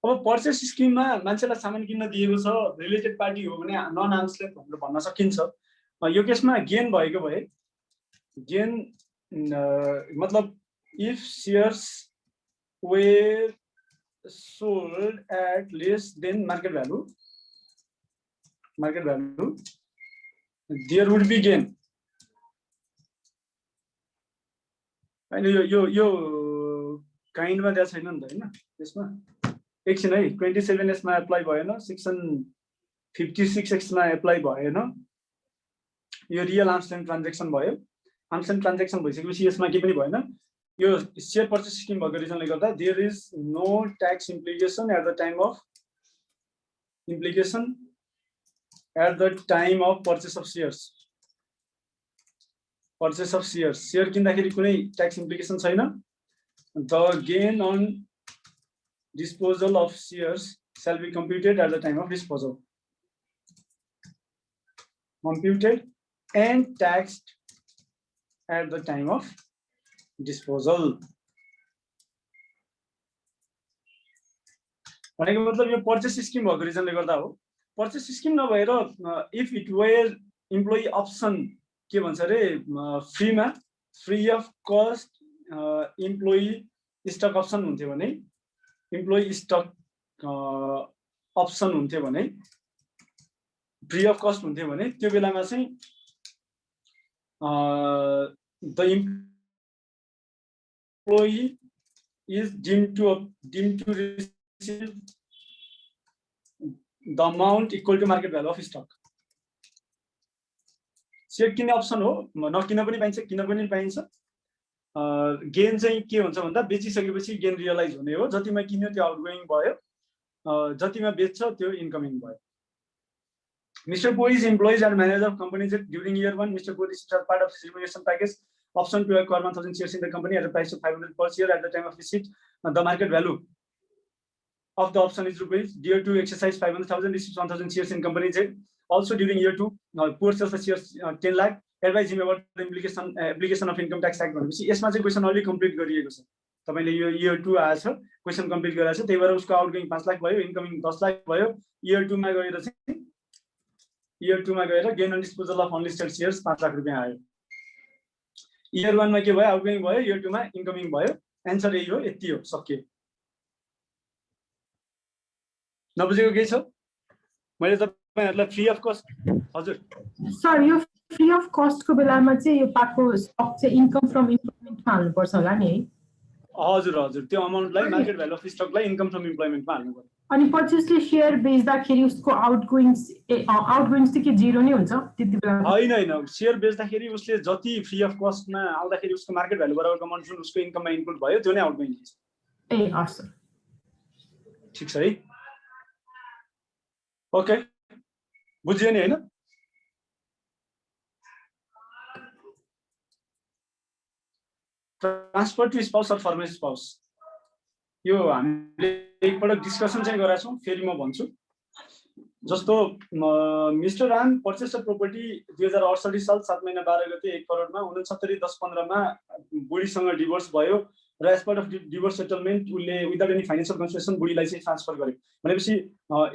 अब पर्चेस स्किममा मान्छेलाई सामान किन्न दिएको छ, रिलेटेड पार्टी हो भने नन आर्म्स लेन्थ भनेर भन्न सकिन्छ। यो केसमा गेन भएको भए गेन मतलब if shares were sold at less than market value there would be gain। अनि यो काइन्डमा दिएको छैन नि त हैन, त्यसमा एकछिन है 27S मा एप्लाई भएन, सेक्सन 56X मा एप्लाई भएन। यो रियल आर्म्स लेन्थ ट्रान्ज्याक्सन भयो। आर्म्स लेन्थ ट्रान्ज्याक्सन भइसकेपछि यसमा के पनि भएन। यो शेयर पर्चेस स्किम भएको रिजनले गर्दा there is no tax implication at the time of purchase of shares. Share किन्दाखेरि कुनै ट्याक्स इम्प्लिकेसन छैन। The gain on disposal of shares shall be computed at the time of disposal. Computed and taxed at the time of disposal. भनेको मतलब यो पर्चेस स्किम भएको रिजनले गर्दा हो। पर्चेस स्किम नभएर if it were employee option के भन्छ रे फ्रीमा free of cost employee stock option हुन्थ्यो भने इम्प्लोइ स्टक अप्सन हुन्थ्यो भने फ्री अफ कस्ट हुन्थ्यो भने त्यो बेलामा चाहिँ the employee is deemed to receive the amount equal to market value of stock। Share किन्ने अप्सन हो, नकिन पनि पाइन्छ, किन पनि पाइन्छ। गेन चाहिँ के हुन्छ भन्दा बेचिसकेपछि गेन रियलाइज हुने हो। जतिमा किन्यो त्यो आउटगोइङ भयो, जतिमा बेच्छ त्यो इन्कमिङ भयो। Mr. Poi is employed as manager of company during year 1. Mr. Poi is part of his remuneration package option to acquire 1,000 shares in the company at a price of 500 per share at the time of receipt. The market value of the option is rupees. Year 2 exercise 500,000, receives 1,000 shares in company Z. Also during year 2, Poor sells the shares 10 lakh. Advise him about the application of income tax act भनेपछि यसमा चाहिँ क्वेशन अलि कम्प्लिट गरिएको छ। तपाईले यो year 2 आएछ, क्वेशन कम्प्लिट गराएछ, त्यही भएर उसको आउटगोइङ 5 लाख भयो, इन्कमिङ 10 लाख भयो। year 2 मा गएर चाहिँ gain on disposal of unlisted shares 5 lakh रुपैयाँ आयो। year 1 मा के भयो, आउटगोइङ भयो, year 2 मा इन्कमिङ भयो। एन्सर यही हो, यति हो, सकियो। नबुझेको केही छ? मैले तपाईहरुलाई फ्री अफ कस्ट हजुर सर यो फ्री अफ कस्ट को बेलामा चाहिँ यो पाको स्टक चाहिँ इन्कम फ्रम इम्प्लोइमेन्टमा हाल्नु पर्छ होला नि है? हजुर त्यो अमाउन्टलाई मार्केट भ्यालु अफ स्टकलाई इन्कम फ्रम इम्प्लोइमेन्टमा हाल्नु पर्छ। अनि पर्चेसले शेयर बेच्दाखेरि उसको आउटगोइङ चाहिँ के जिरो नै हुन्छ त्यति बेला? हैन, शेयर बेच्दाखेरि उसले जति फ्री अफ कस्टमा आउँदाखेरि उसको मार्केट भ्यालु बराबरको अमाउन्ट जुन उसको इन्कममा इन्क्लुड भयो त्यो नै आउटगोइङ हुन्छ। ए हस् ठीक छ है। ओके, बुझ्यो नि हैन? Transfer to spouse or former spouse यो हामीले एकपल्ट डिस्कसन चाहिँ गरेका छौं, फेरि म भन्छु। जस्तो mister Ram purchase of property 2068 साल 7 महिना 12 गते 1 करोडमा 69 10 15 मा बुढीसँग डिभोर्स भयो, र as part of divorce settlement उसले विदाउट एनी फाइनेन्सियल कन्सिडरेसन बुढीलाई चाहिँ ट्रान्सफर गर्यो भनेपछि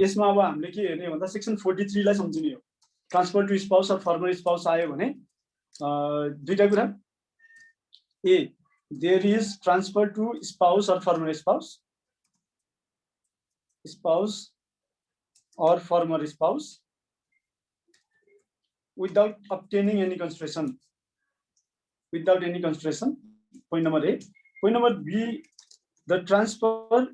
यसमा अब हामीले के हेर्ने भन्दा सेक्सन 43 लाई सम्झिने हो। Transfer to spouse or former spouse आयो भने दुईटा कुरा, a there is transfer to spouse or former spouse or former spouse without obtaining any consideration. Without any consideration. Point number A. Point number B. The transfer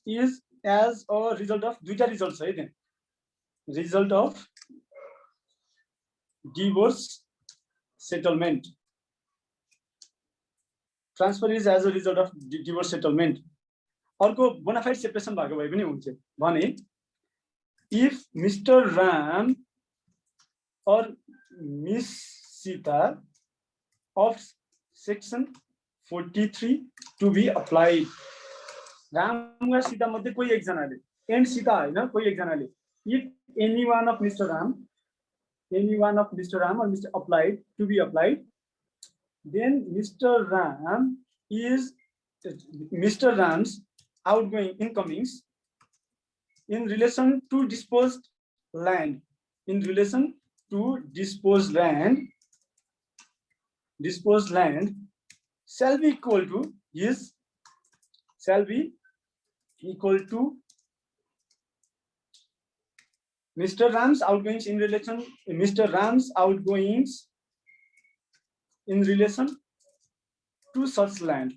is as a result of duita results. Right? Result of divorce settlement. Transfer is as a result of divorce settlement. अर्को बोनाफाइड सेपरेसन भएको भए पनि हुन्थ्यो भने if Mr. Ram or Miss Sita of section 43 to be applied. Ram or Sita मध्ये कोही एकजनाले and Sita हैन कोही एकजनाले if any one of Mr. Ram or Mr. applied to be applied, then Mr. Ram's outgoing incomings in relation to disposed land, shall be equal to Mr. Ram's outgoings in relation to such land.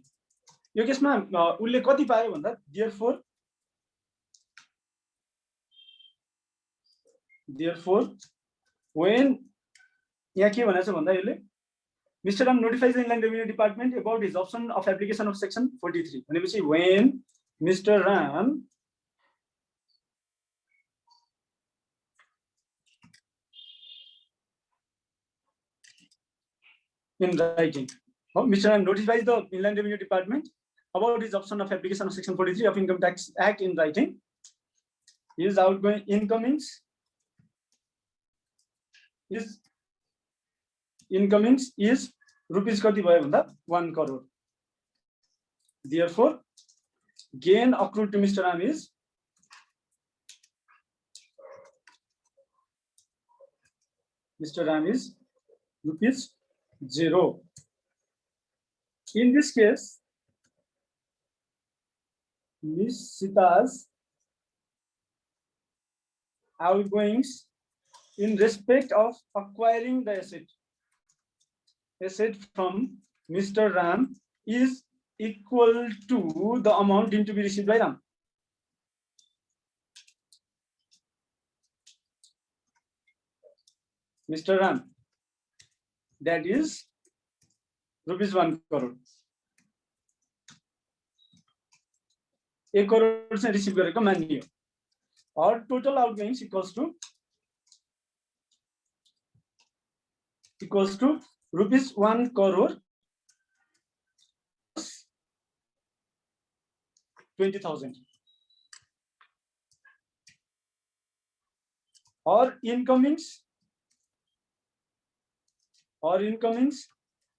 यो केसमा उले कति पायो भन्दा therefore when यहाँ के भनेछ भन्दा यसले Mr. Ram notifies the Inland Revenue Department about his option of application of section 43 भनेपछि when Mr. Ram in writing, Mr. Ram notifies the Inland Revenue Department about his option of application of section 43 of Income Tax Act in writing, his outgoing incomings is rupees कति भयो भन्दा 1 crore. Therefore gain accrued to Mr. Ram is rupees 0. In this case, Miss Sita's outgoings in respect of acquiring the asset from Mr. Ram is equal to the amount deemed to be received by Ram. Mr. Ram, that is rupees 1 crore. 1 crore say receive गरेको मानियो. Or total outgoings equals to rupees 1 crore 20,000. Or incomings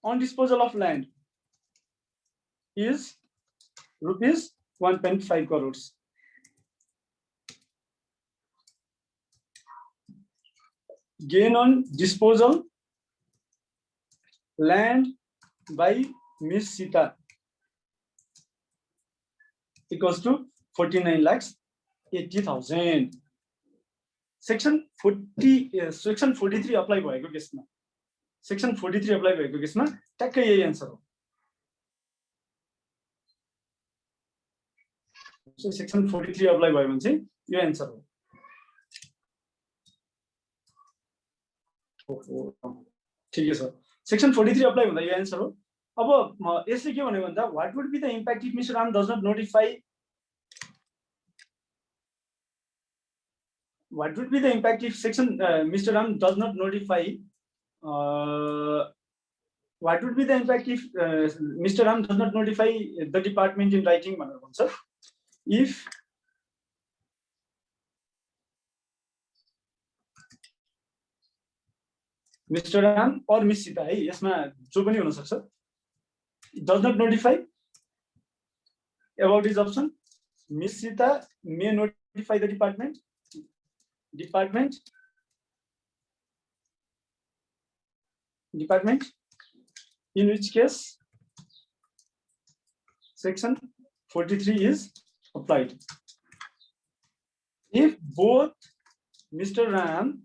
on disposal of land is rupees 1.5 crores. Gain on disposal land by Miss Sita equals to 49,80,000. Section 43 apply भएको केसमा Section 43 apply भएको केसमा ट्याक्कै यही आन्सर हो. So Section 43 apply भयो भने चाहिँ यो आन्सर हो. ठीक है सर. Section 43 apply हुँदा यो आन्सर हो. अब यसले के भन्यो भन्दा what would be the impact if Mr. Ram does not notify? What would be the impact if Mr. Ram does not notify? What would be the impact if Mr. Ram does not notify the department in writing? If Mr. Ram or Miss Sita, यसमा जो पनि हुन सक्छ, does not notify about his option. Miss Sita may notify the department in which case section 43 is applied. If both Mr. Ram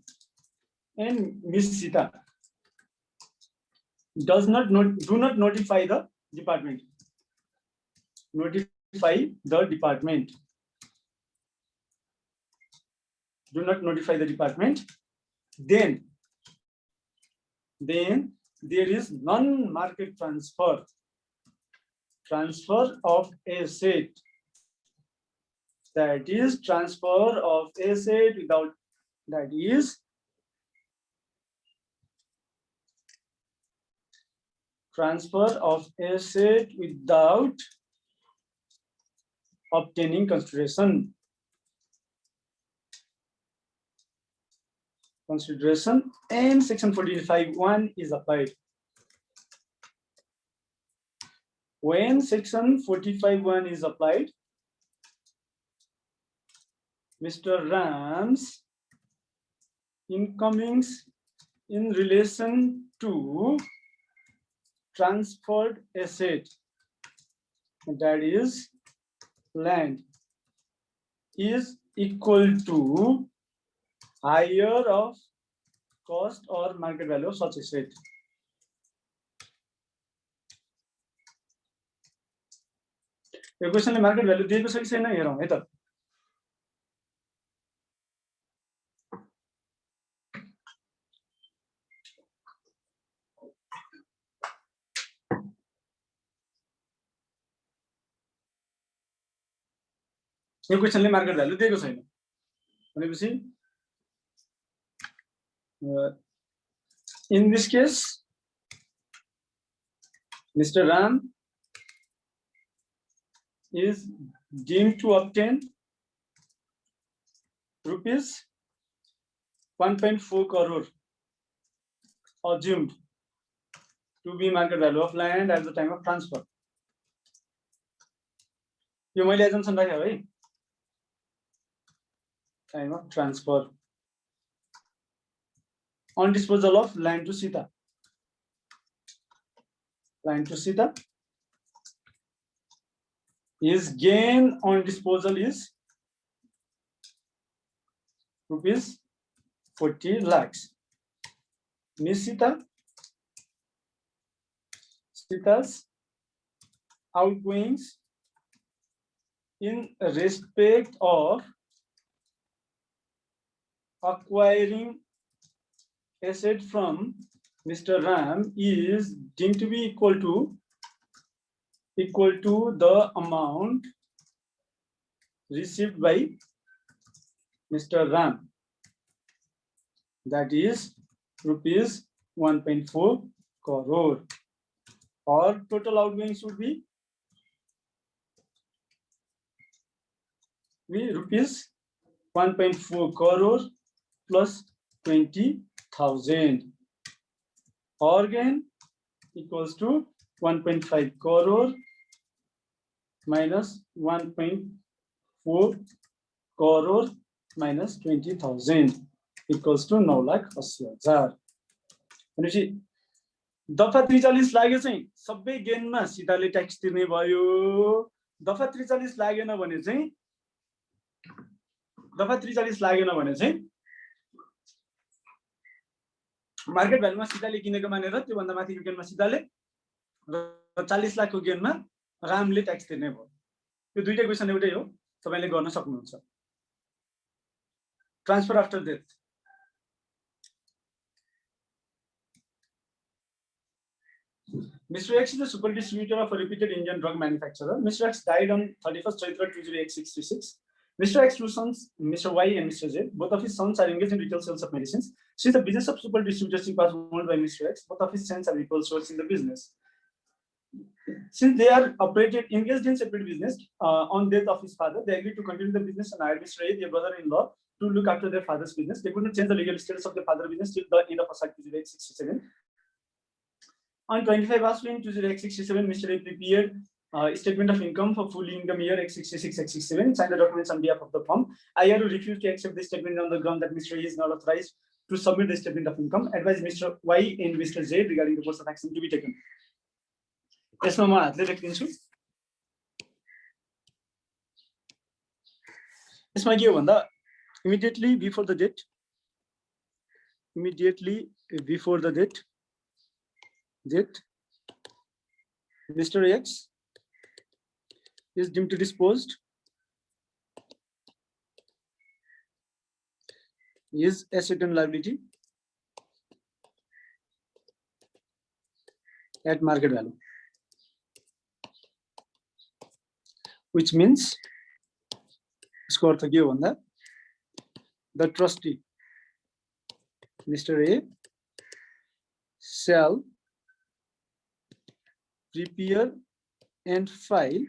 and Miss Sita do not notify the department, do not notify the department, then there is non-market transfer of asset. That is transfer of asset without, that is transfer of asset without obtaining consideration. And section 45(1) is applied. When section 45(1) is applied, Mr. Ram's incomings in relation to transferred asset, that is land, is equal to higher of cost or market value of such asset. यो क्वेशनले मार्केट भ्यालु दिएको छ कि छैन हेरौँ है त। यो क्वेशनले मार्केट भ्यालु दिएको छैन भनेपछि in this case Mr. Ram is deemed to obtain rupees 1.4 crore assumed to be market value of land at the time of transfer. यो मैले assumption राखे है, time of transfer. On disposal of land to Sita. Land to Sita. His gain on disposal is rupees 40 lakhs. Miss Sita's outgoings in respect of acquiring asset from Mr. Ram is deemed to be equal to the amount received by Mr. Ram, that is rupees 1.4 crore, or total outgoings would be rupees 1.4 crore plus 20,000, or again equals to 1.5 crore minus 1.4 crore minus 20,000 equals to 9,80,000. भनेपछि दफा 43 लाग्यो चाहिँ सबै गेनमा सिधाले ट्याक्स तिर्ने भयो। दफा 43 लागेन भने चाहिँ मार्केट भ्यालुमा सिधाले किनेको मानेर त्यो भन्दा माथिको गेनमा सिधाले र 40 लाखको गेनमा रामले ट्याक्स तिर्ने भयो। यो दुईटै क्वेशन एउटै हो, तपाईले गर्न सक्नुहुन्छ। Transfer after death. Mr. X is the super distributor of a reputed Indian drug manufacturer. Mr. X died on 31st Chaitra 2008-66. Mr. X, two sons, Mr. Y and Mr. Z, both of his sons are engaged in retail sales of medicines. Since the business of super distributorship was owned by Mr. X, both of his sons are equal source in the business. Since they are engaged in separate business, on death of his father, they agreed to continue the business and hired Mr. A, their brother-in-law, to look after their father's business. They could not change the legal status of their father's business till the end of Asak 2008-67. On 25 Ashwin 2008-67, Mr. A prepared statement of income for full income year X66, X67, sign the documents on behalf of the firm. IRO refused to accept the statement on the ground that Mr. A is not authorized to submit the statement of income. Advise Mr. Y and Mr. Z regarding the course of action to be taken. यसमा म हातले लेखिदिन्छु। यसमा के हो भन्दा immediately before the date, Mr. X is deemed to disposed is asset and liability at market value, which means score the give on that the trustee Mr. A shall prepare and file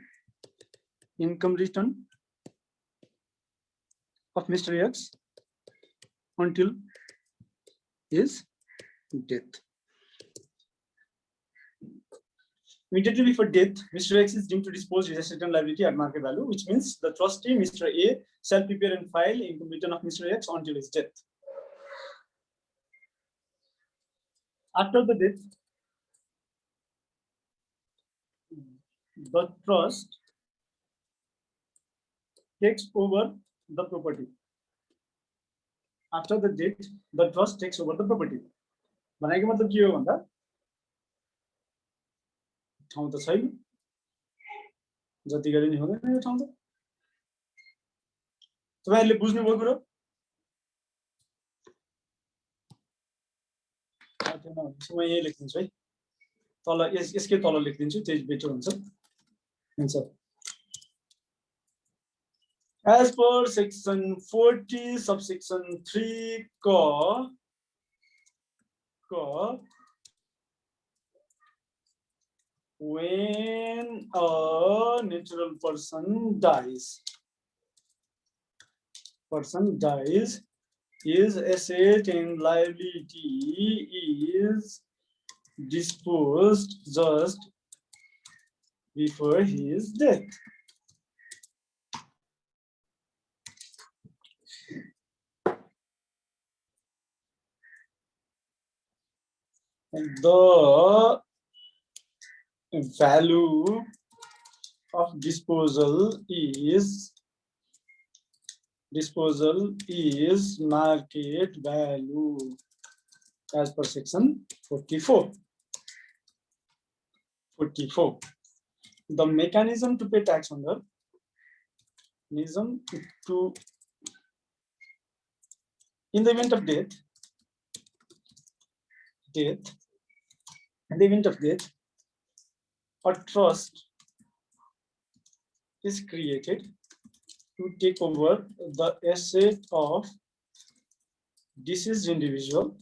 income return of Mr. X until his death. Immediately before death, Mr. X is deemed to dispose his asset and liability at market value, which means the trustee Mr. A shall prepare and file income return of Mr. X until his death. After the death, the trust takes over the property. After the death, the trust takes over the property. भनेको मतलब के हो भन्दा ठाउँ त छैन, जति गरे नि हुँदैन यो ठाउँ त। तपाईहरुले बुझ्नुभयो कुरो? आथेन भने म यही लेख्दिन्छु है। तल यसकै तल लेख्दिन्छु, त्यही बेटर हुन्छ। Answer. As per section 40 subsection 3 ka when a natural person dies, his asset and liability is disposed just before his death. The value of disposal is market value as per section 44. The mechanism to pay tax under in the event of death, a trust is created to take over the asset of deceased individual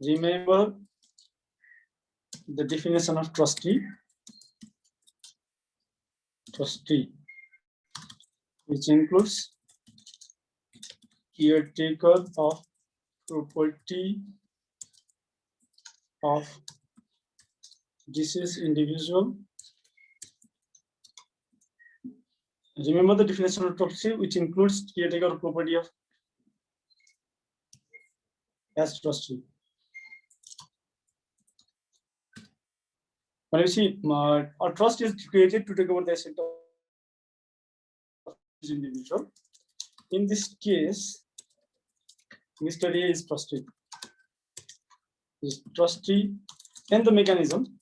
Remember the definition of trustee, which includes caretaker of property of deceased individual. Remember the definition of trustee, which includes caretaker of property of as trustee. When you see a trust is created to take over the asset of this individual. In this case, Mr. A is trustee. Is trustee, and the mechanism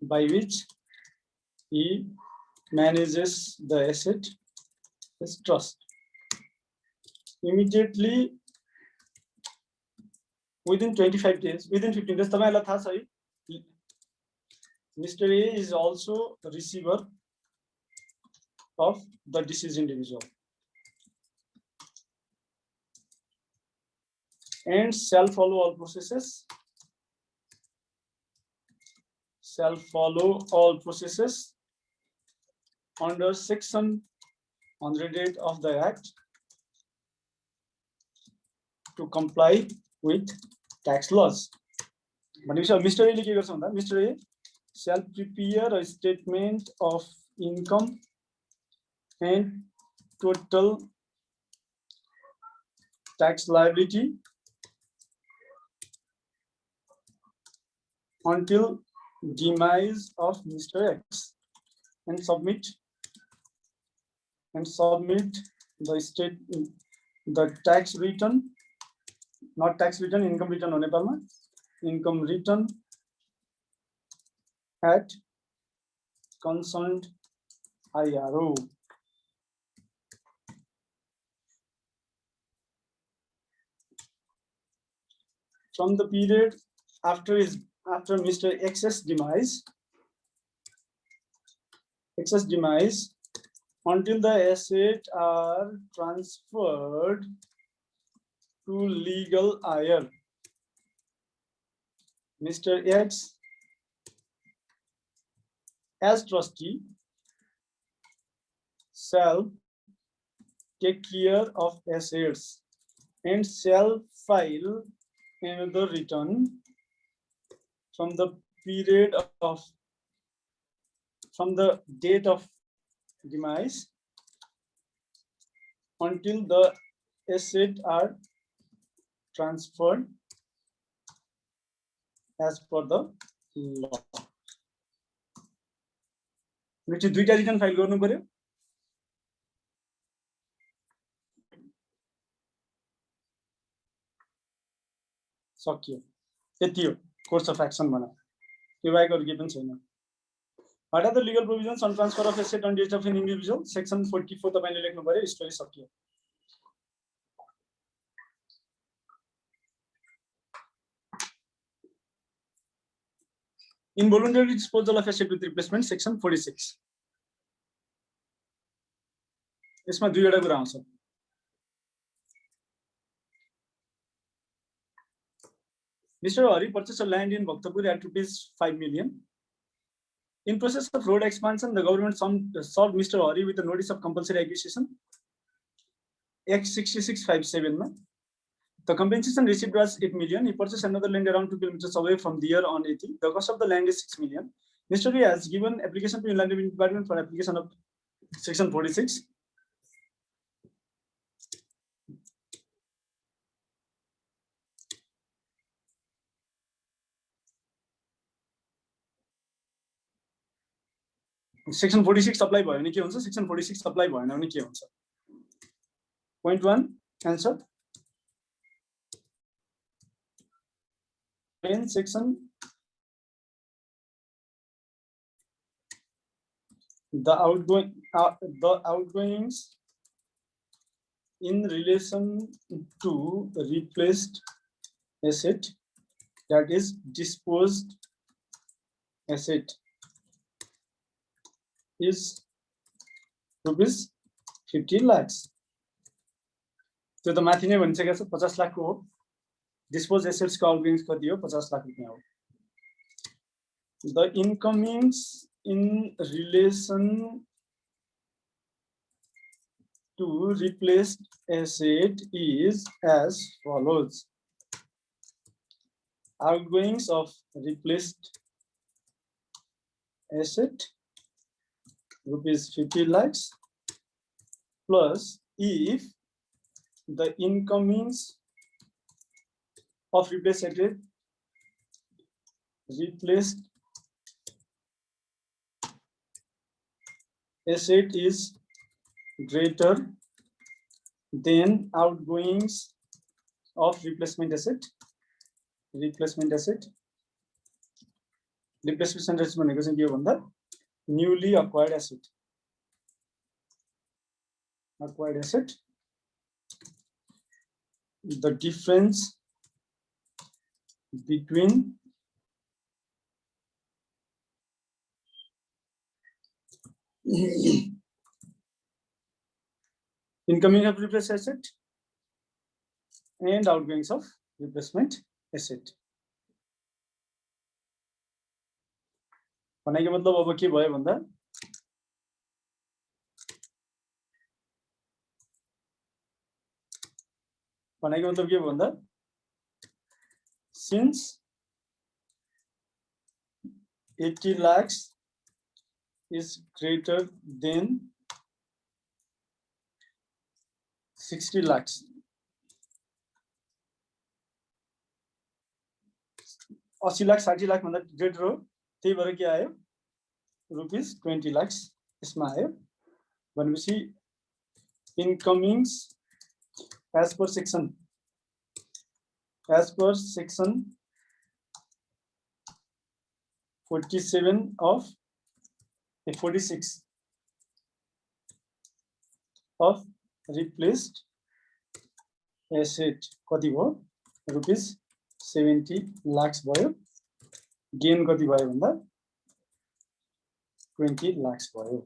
by which he manages the asset is trust. Immediately within 25 days, within 15 days, Mr. A is also the receiver of the deceased individual and shall follow all processes. Under section 108 of the Act to comply with tax laws. भनेपछि अब मिस्टर एले के गर्छ भन्दा mister A shall prepare a statement of income and total tax liability until demise of Mr. X and submit the tax return, not tax return, income return on Nepal, income return at concerned IRO. From the period after Mr. X's demise until the assets are transferred to legal heir, Mr. X as trustee shall take care of assets and shall file another return from the date of demise until the assets are transferred as per the law. Which दुईटा रिटर्न फाइल गर्नु पर्यो सकियो यति हो कोर्स अफ एक्सन भन यो बाहेक अरु के पनि छैन What are the legal provisions on transfer of asset on death of an individual? Section 44 तपाईले लेख्नु पर्यो स्टोरी सकियो Involuntary disposal of asset with replacement section 46 यसमा दुईवटा कुरा आउँछ Mr. Hari purchased a land in Bhaktapur at ₹5 million. In process of road expansion, the government served Mr. Hari with a notice of compulsory acquisition X 6657. The compensation received was 8 million. He purchased another land around 2 kilometers away from there on 80. The cost of the land is 6 million. Mr. Hari has given application to the Land Revenue Department for application of section 46. Section 46 apply भयो भने के हुन्छ Section 46 apply भएन भने के हुन्छ Point 1 answer in section the outgoings in relation to replaced asset, that is disposed asset, is ₹50 lakhs. त्यो त माथि नै भनिसकेको छ 50 लाख को हो डिस्पोज एसेट्स को आउटगोइंग्स कति हो 50 लाख रुपैयाँ हो The incomings in relation to replaced asset is as follows. Outgoings of replaced asset ₹50 lakhs plus if the incomings of replaced asset is greater than outgoings of replacement asset भनेको चाहिँ के हो भन्दा newly acquired asset the difference between incoming of replaced asset and outgoings of replacement asset भनेको मतलब अब के भयो भन्दा भनेको मतलब के भन्दा since 80 lakhs is greater than 60 lakhs, 80 lakh 60 lakh भन्दा ग्रेटर हो, त्यही भएर के आयो ₹20 lakhs यसमा आयो। भनेपछि इनकमिङ्स as per section 47 of 46 of replaced asset कति भयो ₹70 lakhs भयो। गेन कति भयो भन्दा 20 lakhs भयो।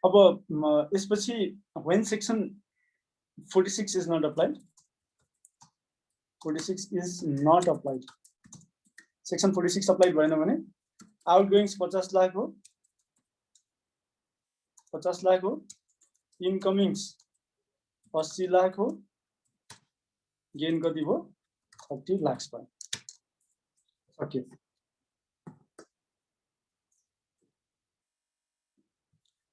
अब यसपछि when section 46 is not applied, 46 is not applied, section 46 applied भएन भने आउटगोइङ्स 50 लाख हो, 50 लाख हो, इनकमिङ्स 80 लाख हो, गेन कति भयो 30 lakhs भयो। ओके,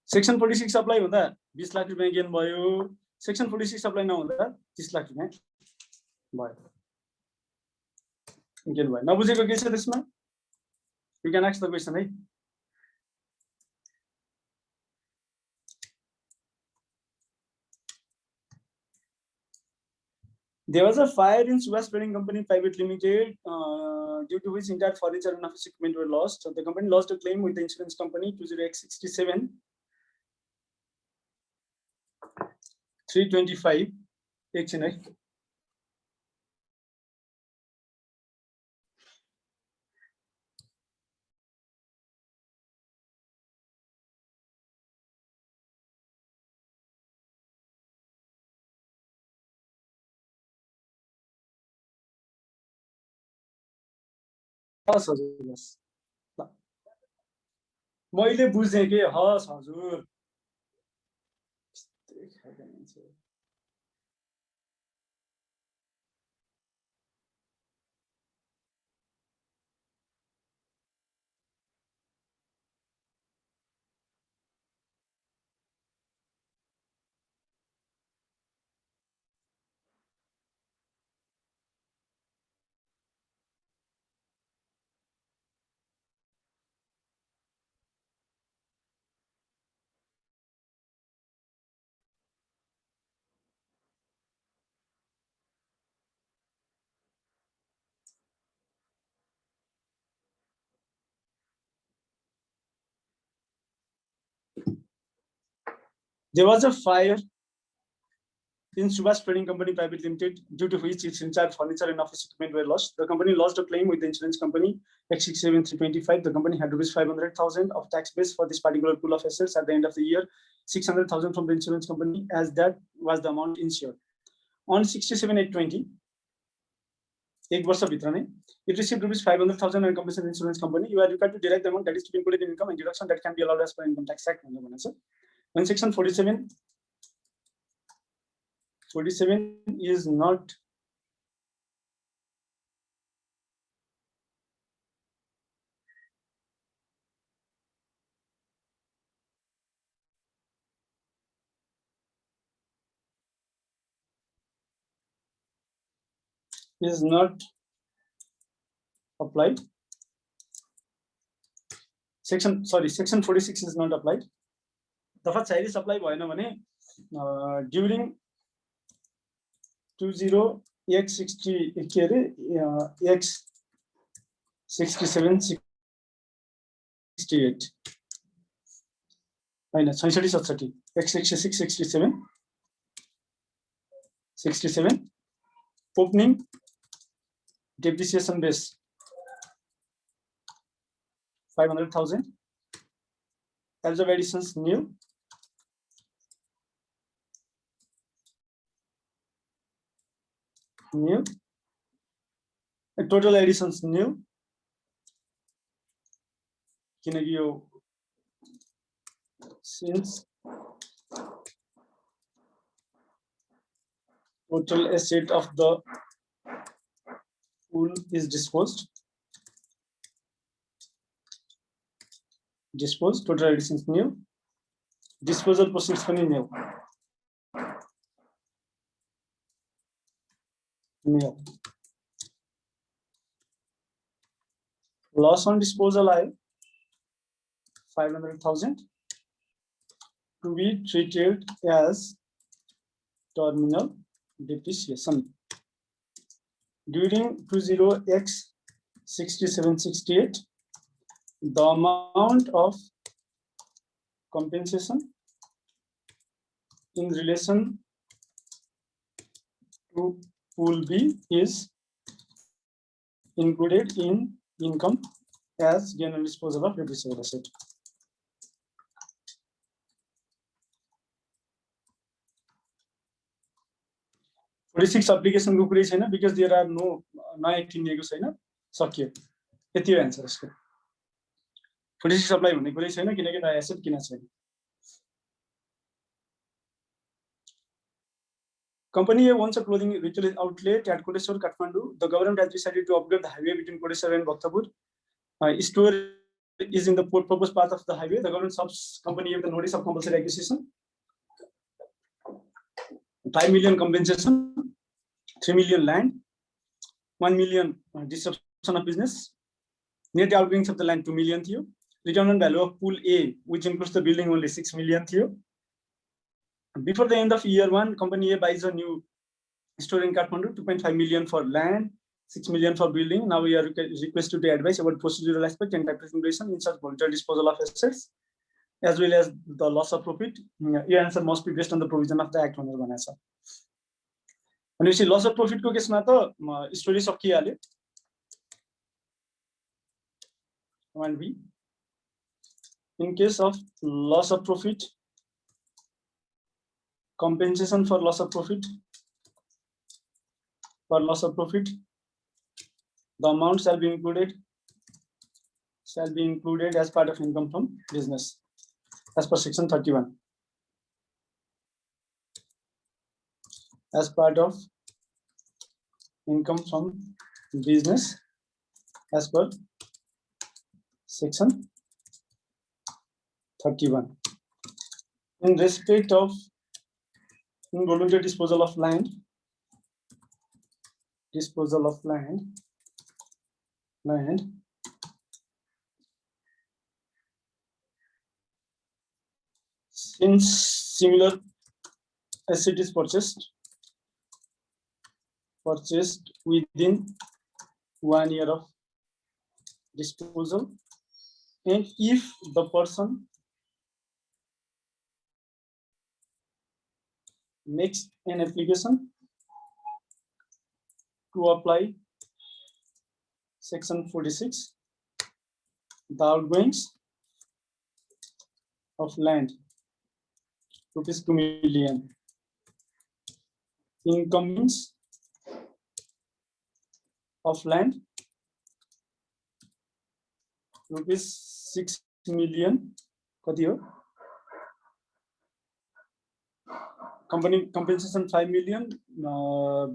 सेक्सन 46 अप्लाई हुँदा 20 लाख रुपैयाँ गेन भयो, सेक्सन 46 अप्लाई नहुँदा 30 लाख रुपैयाँ भयो, गेन भयो। नबुझेको के छ त्यसमा? You can ask the question है। There was a fire in Subhash Trading Company Private Limited, due to which entire furniture and office equipment were lost. The company lost a claim with the insurance company 20X67 325. एकछिन है, हस् हजुर, हस् मैले बुझेँ के, हस् हजुर। There was a fire in Subhash Trading Company Private Limited, due to which its entire furniture and office equipment were lost. The company lost a claim with the insurance company X67325. The company had ₹500,000 of tax base for this particular pool of assets. At the end of the year, 600,000 from the insurance company, as that was the amount insured. On 67/8/20, एक वर्ष भित्र नै, it received ₹500,000 and compensation insurance company. You are required to deduct the amount that is to be included in income, and deduction that can be allowed as per income tax act. When section 47 is not applied, section 46 is not applied. दफा 46 अप्लाई भएन भने ड्युरिङ 20X60 के अरे X6768 हैन 6667 X6667 opening depreciation base 500,000, as of additions nil, total additions nil, किनकि यो since total asset of the pool is disposed. Total additions new. Disposal proceeds पनि new. Loss on disposal आयो 500,000 to be treated as terminal depreciation. During 20x6768, the amount of compensation in relation to pool B is included in income as gain on disposal of depreciable asset. application को कुरै छैन because there are no नयाँ किनिएको छैन सकियो यति हो आन्सर यसको 46 अप्लाई भन्ने कुरै छैन किनकि नयाँ एसेट किन छैन Company A owns a clothing retail outlet at Kodeshwar, Kathmandu. The government has decided to upgrade the highway between Kodeshwar and Bhaktapur. Store is in the proposed path of the highway. The government subs company with the notice of compulsory acquisition. 5 million compensation, 3 million land, 1 million disruption of business. Net outgoings of the land 2 million थियो. Return on value of pool A, which includes the building, only 6 million थियो. Before the end of year 1, company A buys a new store in Kathmandu, 2.5 million for land, 6 million for building. Now we are requested to advise about procedural aspect and tax regulation in such voluntary disposal of assets, as well as the loss of profit. Your answer must be based on the provision of the act. And you see loss of profit को केसमा त story सकिहाल्यो 1B. In case of loss of profit, compensation for loss of profit, the amount shall be included as part of income from business as per section 31. As part of income from business as per section 31. In respect of involuntary disposal of land, since similar asset is purchased within 1 year of disposal, and if the person makes an application to apply section 46, the outgoings of land rupees 2 million, incomings of land rupees 6 million. कति हो company compensation 5 million,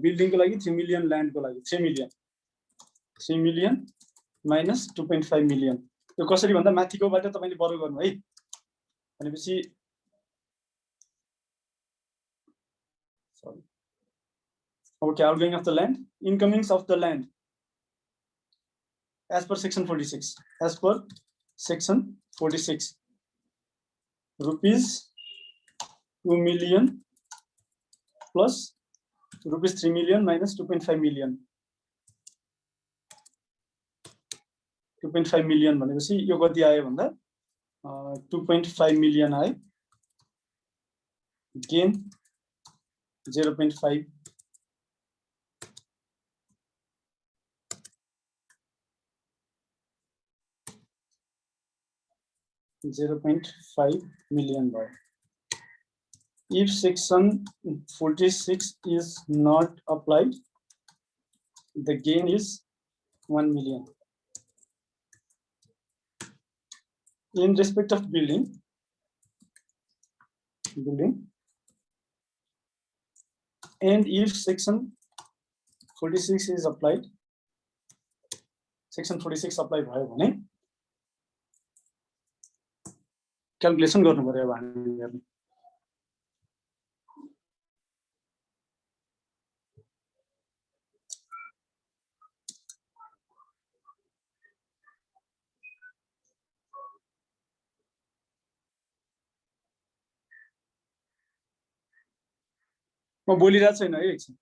building को लागि 3 million, land को लागि 3 million minus 2.5 million. यो कसरी भन्दा माथिको बाट तपाईले बरो गर्नु है भनेपछि sorry. Okay, outgoing of the land, incomings of the land as per section 46. As per section 46, rupees 2 million plus rupees 3 million minus 2.5 million. 2.5 million भनेपछि यो कति आयो भन्दा 2.5 million आयो, gain 0.5 million. If section 46 is not applied, the gain is 1 million. In respect of building, and if section 46 is applied, section 46 apply भयो भने क्याल्कुलेसन गर्नु पर्यो अब हामीले। म बोलिरहेको छैन है एकछिन।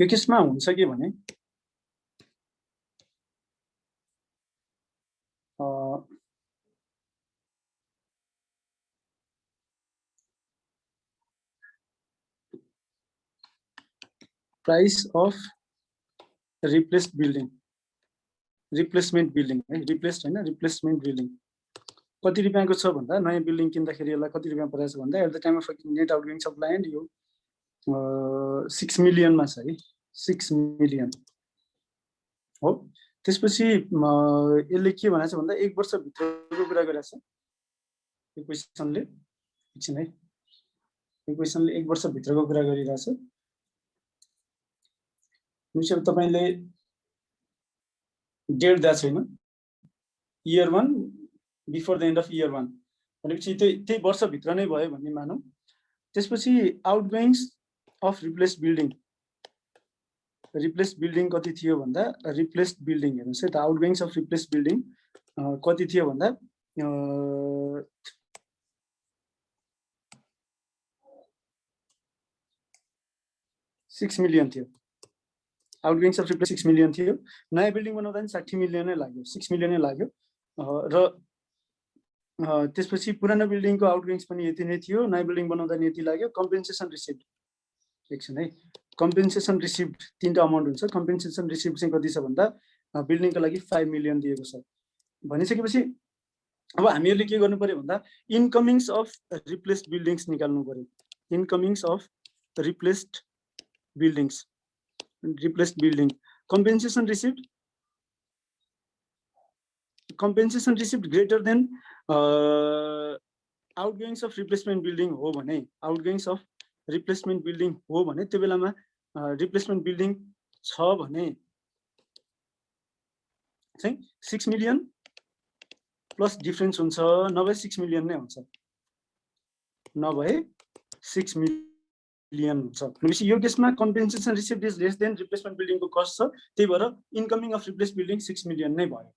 यो केसमा हुन्छ के भने price of replaced building, replacement building है, रिप्लेस्ड हैन रिप्लेसमेन्ट बिल्डिङ कति रुपैयाँको छ भन्दा नयाँ बिल्डिङ किन्दाखेरि यसलाई कति रुपैयाँ परेछ भन्दा at the time of net outgoing of land यो 6 मिलियनमा छ है, 6 मिलियन हो। त्यसपछि यसले के भनेछ भन्दा 1 वर्ष भित्रको कुरा गरेछ यो क्वेशनले। एकछिन है, यो क्वेशनले 1 वर्ष भित्रको कुरा गरिरहेछ। निश्चय तपाईले डेट दिएको छैन, year 1 before the end of year 1 भनेपछि त्यही वर्षभित्र नै भयो भन्ने मानौँ। त्यसपछि outgoings of replaced building, replaced building कति थियो भन्दा रिप्लेस्ड बिल्डिङ हेर्नुहोस् है त, आउटगोइङ्स अफ रिप्लेस्ड बिल्डिङ कति थियो भन्दा 6 मिलियन थियो। आउटगोइङ्स अफ रिप्लेस 6 मिलियन थियो। नयाँ बिल्डिङ बनाउँदा नि 60 मिलियन नै लाग्यो, 6 मिलियन नै लाग्यो। र त्यसपछि पुरानो बिल्डिङको आउटगोइङ्स पनि यति नै थियो, नयाँ बिल्डिङ बनाउँदा नि यति लाग्यो। कम्पेन्सेसन रिसिभ्ड एकछिन है, कम्पेन्सेसन रिसिभ्ड तीनटा अमाउन्ट हुन्छ। कम्पेन्सेसन रिसिभ्ड चाहिँ कति छ भन्दा बिल्डिङको लागि 5 मिलियन दिएको छ भनिसकेपछि अब हामीहरूले के गर्नु पर्यो भन्दा इनकमिङ्स अफ रिप्लेस्ड बिल्डिङ्स निकाल्नु पर्यो। Incomings of replaced buildings, replaced building, compensation received greater than outgoings of replacement building हो भने, outgoings of replacement building हो भने त्यो बेलामा replacement building छ भने चाहिँ 6 मिलियन प्लस डिफरेन्स हुन्छ, नभए 6 मिलियन नै हुन्छ, नभए 6 मिलियन हुन्छ। भनेपछि यो केसमा compensation received is less than replacement बिल्डिङको कस्ट छ, त्यही भएर incoming of replace building 6 million नै भयो।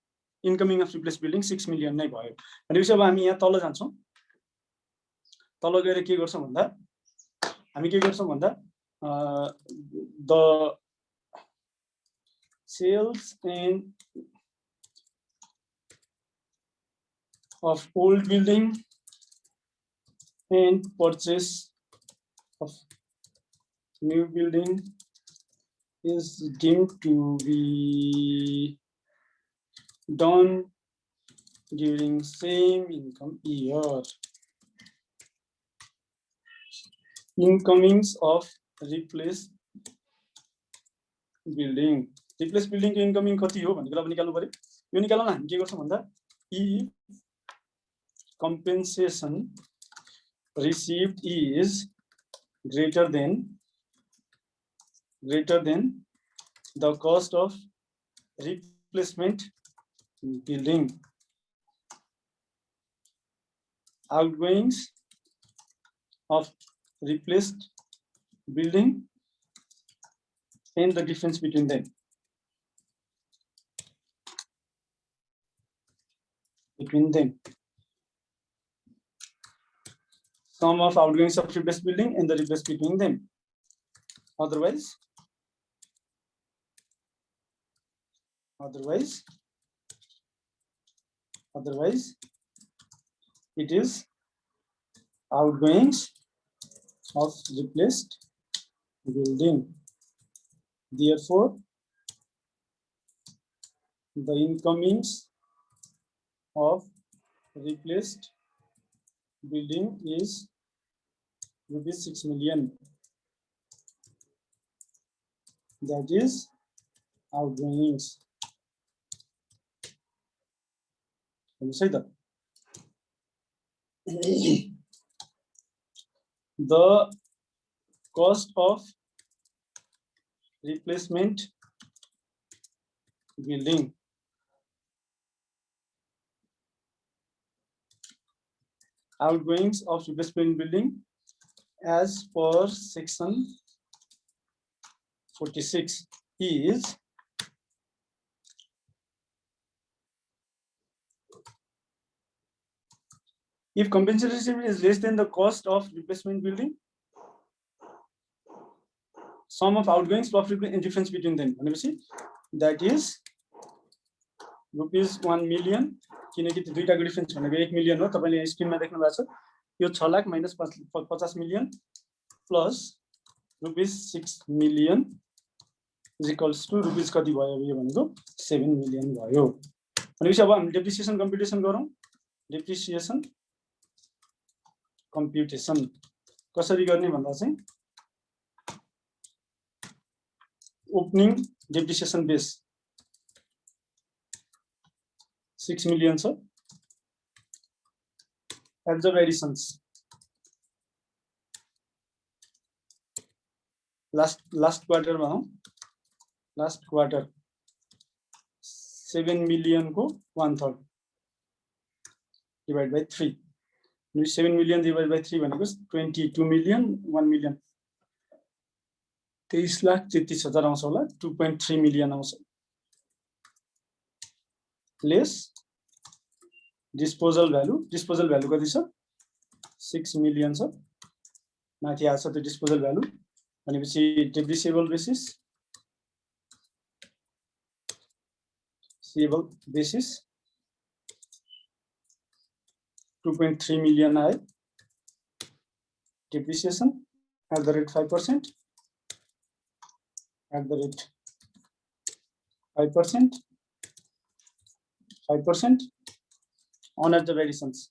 Incoming of replace building 6 million नै भयो भनेपछि अब हामी यहाँ तल जान्छौँ। तल गएर के गर्छौँ भन्दा हामी के गर्छौँ भन्दा the sales and of old building and purchase of new building is deemed to be done during same income year. Incomings of replaced building. Replaced building को incoming कति हो भन्ने कुरा पनि निकाल्नु पर्यो। यो निकाल्न हामी के गर्छौं भन्दा if compensation received is greater than the cost of replacement building, outgoings of replaced building and the difference between them. Sum of outgoings of replaced building and the difference between them. Otherwise, it is outgoings of replaced building. Therefore, the incomings of replaced building is rupees 6 million. That is outgoings. Can you say that? The cost of replacement building outgoings of replacement building as per section 46 is if compensation is less than the cost of replacement building, sum of outgoings plus difference between them. That is rupees 1 million. किनकि दुईटाको डिफरेन्स भनेको 1 मिलियन हो। तपाईले स्क्रिनमा देख्नु भएको छ यो 6 lakh minus 50 million plus rupees 6 million is equals to rupees कति भयो यो भनेको 7 मिलियन भयो। भनेपछि अब हामी डेप्रिसिएसन कम्प्युटेसन गरौँ। डेप्रिसिएसन कम्प्युटेसन कसरी गर्ने भन्दा चाहिँ opening depreciation base 6 million sir. Absorb additions. Last quarter last quarter 7 million को 1/3 divided by 3. 7 million divided by 3 भनेको 22 million 1 million 23,33,000 आउँछ होला। 2.3 million आउँछ। Less disposal value कति छ 6 million छ। माथि आछ त्यो disposal value भनेपछि depreciable basis 2.3 million आयो। depreciation at the rate 5% at the rate 5% on at the additions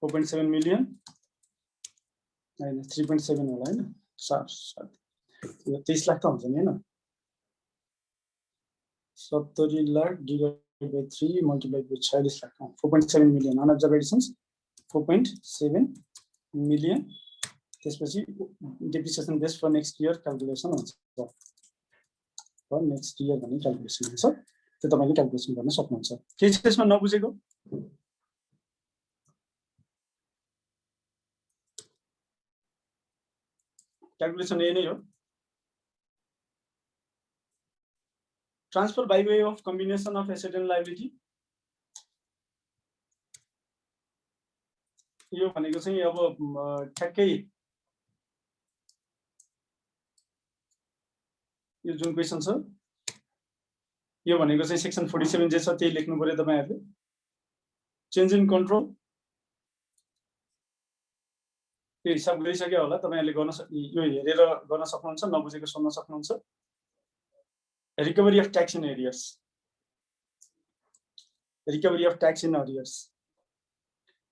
4.7 million and 3.7 होला हैन। 23 लाख त हुन्छ नि हैन। 70 lakh divided by 3 multiplied by 46 lakh 4.7 million on at the additions 4.7 million। त्यसपछि depreciation based for next year calculation हुन्छ। for next year भन्ने क्याल्कुलेसन हुन्छ। त्यो तपाईले क्याल्कुलेसन गर्न सक्नुहुन्छ। के छ त्यसमा नबुझेको? क्याल्कुलेसन यही नै हो। Transfer by way of combination of asset and liability यो भनेको चाहिँ अब ठ्याक्कै यो जुन क्वेशन छ यो भनेको चाहिँ सेक्सन 47 जे छ त्यही लेख्नु पर्यो तपाईहरुले। चेन्ज इन कन्ट्रोल यो हिसाब गरिसक्यो होला तपाईहरुले यो हेरेर गर्न सक्नुहुन्छ नबुझेको सोध्न सक्नुहुन्छ recovery of tax in arrears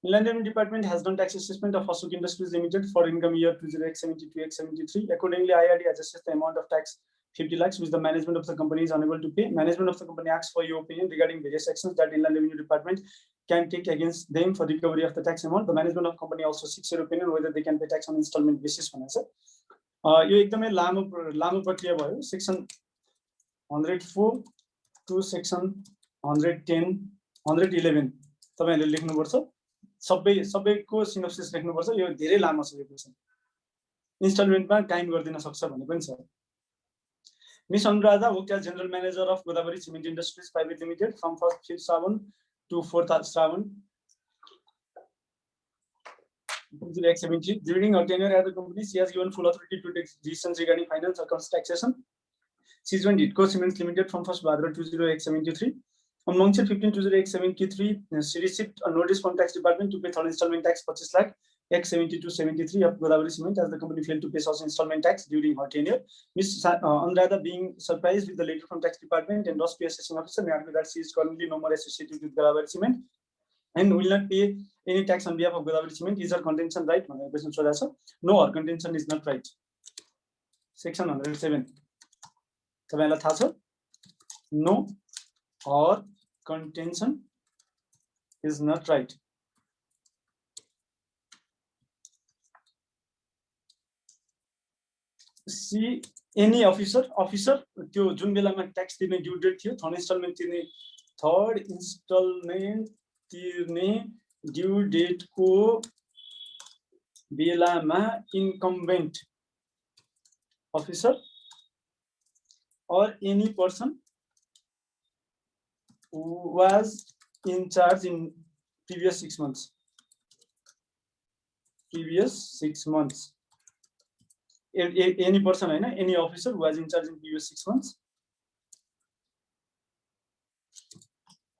Inland Revenue Department has done tax assessment of Ashok Industries Limited for income year 2008-72-73. Accordingly, IRD has assessed the amount of tax 50 lakhs which the management of the company is unable to pay. Management of the company asks for your opinion regarding various actions that Inland Revenue Department can take against them for recovery of the tax amount. The management of the company also seeks your opinion whether they can pay tax on installment basis. यो एकदमै लामो प्रक्रिया भयो सेक्सन 104 टु सेक्सन 110 111 तपाईहरुले लेख्नुपर्छ सबैको सिनोप्सिस लेख्नुपर्छ यो धेरै लामो छ यो क्वेशन इन्स्टलमेन्टमा काइम गर्दिन सक्छ भन्ने पनि छ Ms. Anuradha worked as General Manager of Godavari Cement Industries Private Limited from 1st Shravan to 4th Shravan 2008-70. During her tenure at the company, she has given full authority to take decisions regarding finance, accounts, taxation. She joined Idco Cements Limited from 1st Bhadra 2008-73. On March 15, 2008-73, she received a notice from Tax Department to pay third installment tax 25 lakh X 72-73 of Godavari Cement as the company failed to pay such installment tax during her tenure. Ms. Anuradha, being surprised with the letter from Tax Department and lost to assessing officer, may argue that she is currently no more associated with Godavari Cement and will not pay any tax on behalf of Godavari Cement. Is her contention right? No, her contention is not right. Section 107. No, her contention is not right. See any officer त्यो जुन बेलामा ट्याक्स तिर्ने ड्यू डेट थियो थर्ड इन्स्टलमेन्ट तिर्ने ड्यू डेट को बेलामा इन्कम्बेन्ट officer or any person who was in charge in previous 6 months. Any person, any officer who was in charge in previous 6 months,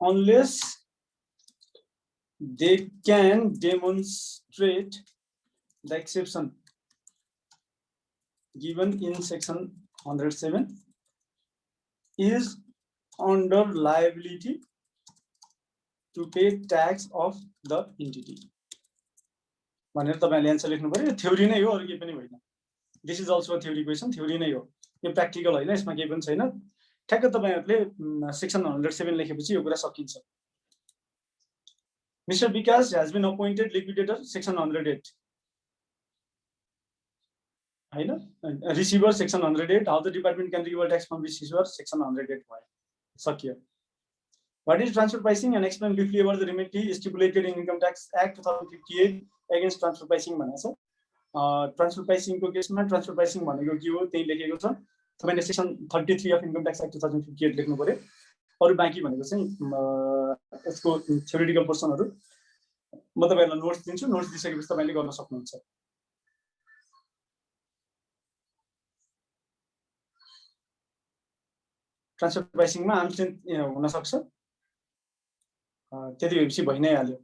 unless they can demonstrate the exception given in section 107 is under liability to pay tax of the entity. भनेर तपाईले आन्सर लेख्नु पर्यो थ्योरी नै हो अरु के पनि होइन this is also theory question theory नै हो यो प्र्याक्टिकल होइन यसमा केही पनि छैन ठ्याक्क तपाईहरुले सेक्सन 107 लेखेपछि यो कुरा सकिन्छ Mr. Vikas has been appointed liquidator section 108 होइन receiver section 108 how the department can recover tax from receiver section 108 भयो सकियो What is transfer pricing and explain briefly about the remedy stipulated in Income Tax Act 2058 against transfer pricing भनेको छ ट्रान्सफर प्राइसिङ को केसमा ट्रान्सफर प्राइसिङ भनेको के हो त्यही लेखेको छ तपाईले section 33 of income tax act 2058 लेख्नु पर्यो अरु बाँकी भनेको चाहिँ यसको थ्योरेटिकल पोर्सनहरु म तपाईहरुलाई नोट्स दिन्छु नोट्स दिइसकेपछि तपाईले गर्न सक्नुहुन्छ ट्रान्सफर प्राइसिङमा आमचेन हुन सक्छ त्यति भएपछि भइ नै हाल्यो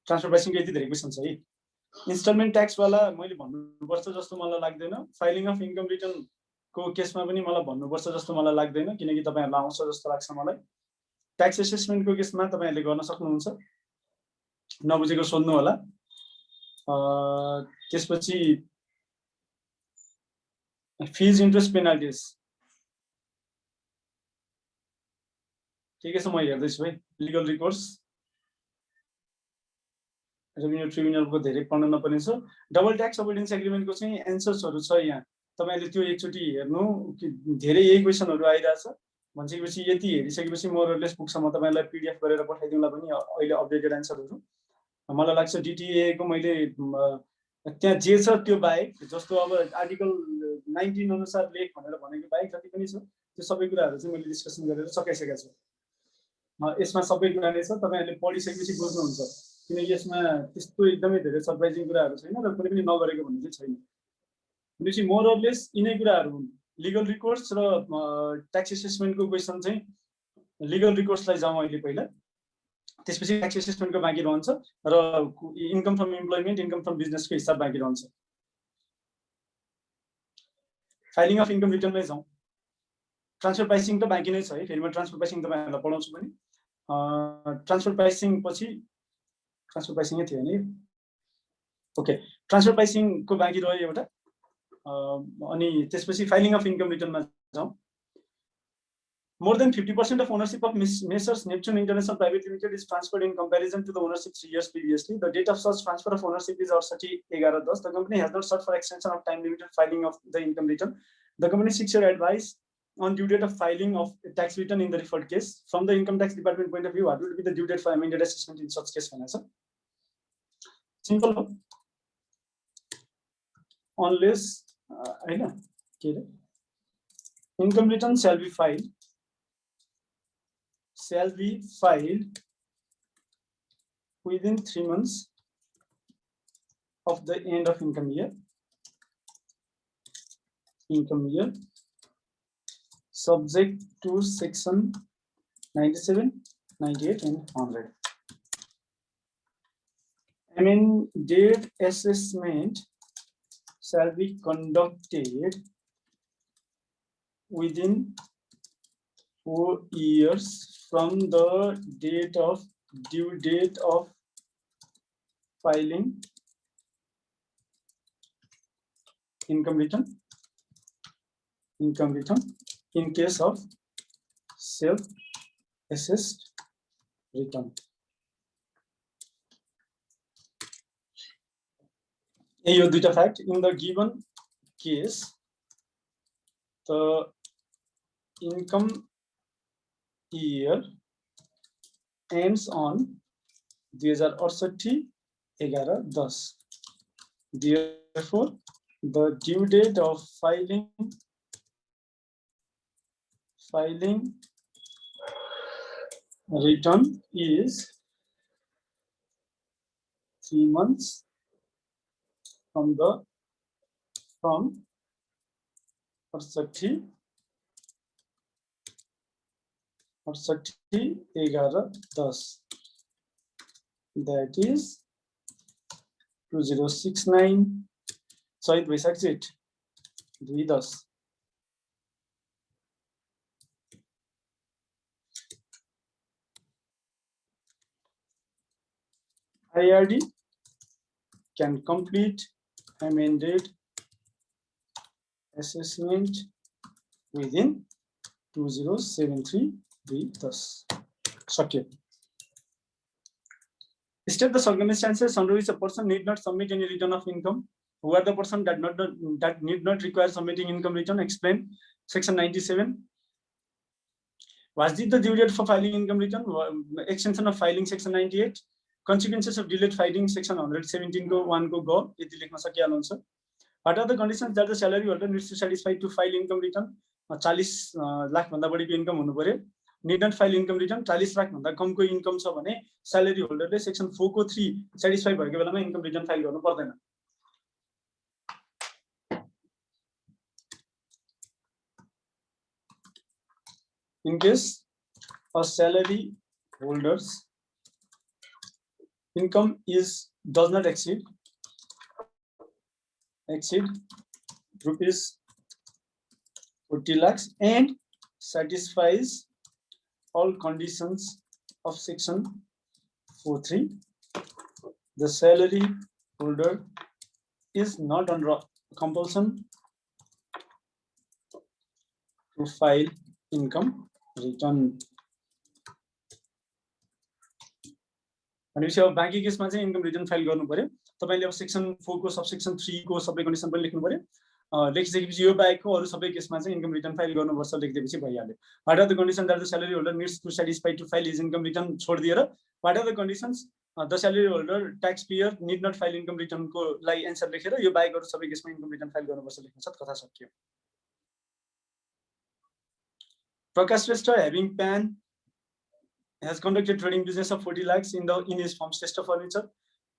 ट्रान्सफर प्राइसिङ यति धेरै क्वेशन छ है इन्स्टलमेन्ट ट्याक्स वाला मैले भन्नुपर्छ जस्तो मलाई लाग्दैन फाइलिङ अफ इन्कम रिटर्न को केसमा पनि मलाई भन्नुपर्छ जस्तो मलाई लाग्दैन किनकि तपाईहरुलाई आउँछ जस्तो लाग्छ मलाई ट्याक्स असेसमेन्ट को केसमा तपाईहरुले गर्न सक्नुहुन्छ नबुझेको सोध्नु होला त्यसपछि fees interest penalties ठिकै छ म हेर्दैछु है लीगल रिकोर्स रेभिन्यू ट्रिब्युनल को धेरै पढ्न नपर्ने छ डबल ट्याक्स अभोइडेन्स एग्रीमेन्ट को चाहिँ एन्सर्सहरु छ यहाँ तपाईले त्यो एकचोटी हेर्नु धेरै यही क्वेशनहरु आइराछ भन्छेपछि यति हेरिसकेपछि मोरलेस बुक्स म तपाईलाई पीडीएफ गरेर पठाइदिउँला पनि अहिले अपडेटेड एन्सरहरु मलाई लाग्छ डीटीए को मैले त्यहाँ जे छ त्यो बाहेक जस्तो अब आर्टिकल 19 अनुसार लेख भनेर भनेको बाहेक जति पनि छ त्यो सबै कुराहरु चाहिँ मैले डिस्कसन गरेर सकाइसकेको छु यसमा सबै कुरा नै छ तपाईहरुले पढिसकेपछि बुझ्नुहुन्छ किनकि यसमा त्यस्तो एकदमै धेरै सरप्राइजिङ कुराहरु छैन र कुनै पनि नगरेको भन्ने चाहिँ छैन भनेपछि मोरलेस यिनै कुराहरु हुन् लीगल रिकोर्स र ट्याक्स असेसमेन्ट को क्वेशन चाहिँ लीगल रिकोर्सलाई जाउँ अहिले पहिला त्यसपछि ट्याक्स एसेसमेन्टको बाँकी रहन्छ र income from employment income from बिजनेसको हिसाब बाँकी रहन्छ। फाइलिङ अफ इन्कम रिटर्नमै जाउँ। ट्रान्सफर प्राइसिङ त बाँकी नै छ है, फेरि म ट्रान्सफर प्राइसिङ तपाईँहरूलाई पढाउँछु पनि। ट्रान्सफर प्राइसिङ पछि ट्रान्सफर प्राइसिङै थियो नि, ओके। ट्रान्सफर प्राइसिङको बाँकी रह्यो एउटा। अनि त्यसपछि फाइलिङ अफ इन्कम रिटर्नमा जाउँ। More than 50% of ownership of Messrs Neptune International Private Limited is transferred in comparison to the ownership 3 years previously. The date of such transfer of ownership is 11/10. The company has not sought for extension of time limited filing of the income return. The company seeks your advice on due date of filing of tax return in the referred case. From the income tax department point of view, what will be the due date for amended assessment in such case? Simple. Unless income return shall be filed within 3 months of the end of income year, subject to section 97, 98 and 100. Amended assessment shall be conducted within 4 years from the due date of filing income return in case of self-assessed return. यो दुईटा fact. In the given case, the income year ends on 2068-11-10. Therefore, the due date of filing return is 3 months from 68-11-10. That is 2069. Sorry, 2/10. IRD can complete amended assessment within 2073-10. Sakya. State the circumstances under which a person need not submit any return of income. Who are the person that need not require submitting income return? Explain. Section 97. Was it the due date for filing income return? Extension of filing section 98. Consequences of delayed filing section 117 go 1 go go. What are the conditions that the salary holder needs to satisfy to file income return? 40 lakh भन्दा बढीको इन्कम हुनु पर्यो। Need not file income return 40 lakh भन्दा कमको इन्कम छ भने salary holder ले section 4 को 3 satisfy भएको बेलामा इन्कम रिटर्न फाइल गर्नु पर्दैन। In case a salary holder's income does not exceed rupees 40 lakhs and satisfies all conditions of section 4(3), the salary holder is not under compulsion to file income return. भनेपछि अब बाँकी केसमा चाहिँ इन्कम रिटर्न फाइल गर्नु पर्यो। तपाईले अब सेक्सन 4 को सबसेक्सन 3 को सबै कन्डिसन पनि लेख्नु पर्यो। लेखिसकेपछि यो बाहेकको अरु सबै केसमा चाहिँ इन्कम रिटर्न फाइल गर्नुपर्छ लेख्दिएपछि भइहाल्यो। What are the condition that the salary holder needs to satisfy to file his income return छोड्दिएर what are the conditions the salary holder tax payer need not file income return को लागि आन्सर लेखेर यो बाहेक अरु सबै केसमा इन्कम रिटर्न फाइल गर्नुपर्छ लेख्नु छ। कथा सकियो। Prakash Shrestha, having PAN, has conducted trading business of 40 lakhs in his firm Shrestha Furniture.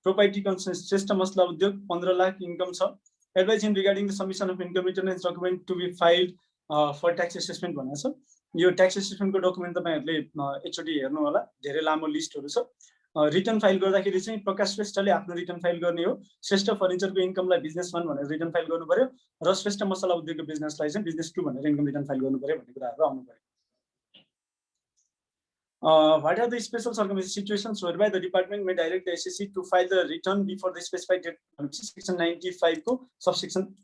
Property concerns Shrestha Masala Udyog 15 lakh income sir. Advice in regarding the submission of income return as document to be filed for tax assessment bhaneko छ। यो ट्याक्स एसेसमेन्टको डकुमेन्ट तपाईहरुले एकचोटी हेर्नु होला, धेरै लामो लिस्टहरु छ। रिटर्न फाइल गर्दाखेरि चाहिँ प्रकाश श्रेष्ठले आफ्नो रिटर्न फाइल गर्ने हो। श्रेष्ठ फर्निचरको इन्कमलाई बिजनेस 1 भनेर रिटर्न फाइल गर्नु पर्यो र श्रेष्ठ मसला उद्योगको बिजनेसलाई चाहिँ बिजनेस 2 भनेर इन्कम रिटर्न फाइल गर्नु पर्यो भन्ने कुराहरु आउनु पर्यो। What are the special situations whereby the department may direct the SSC to file the return before the specified date? Section 95 को subsection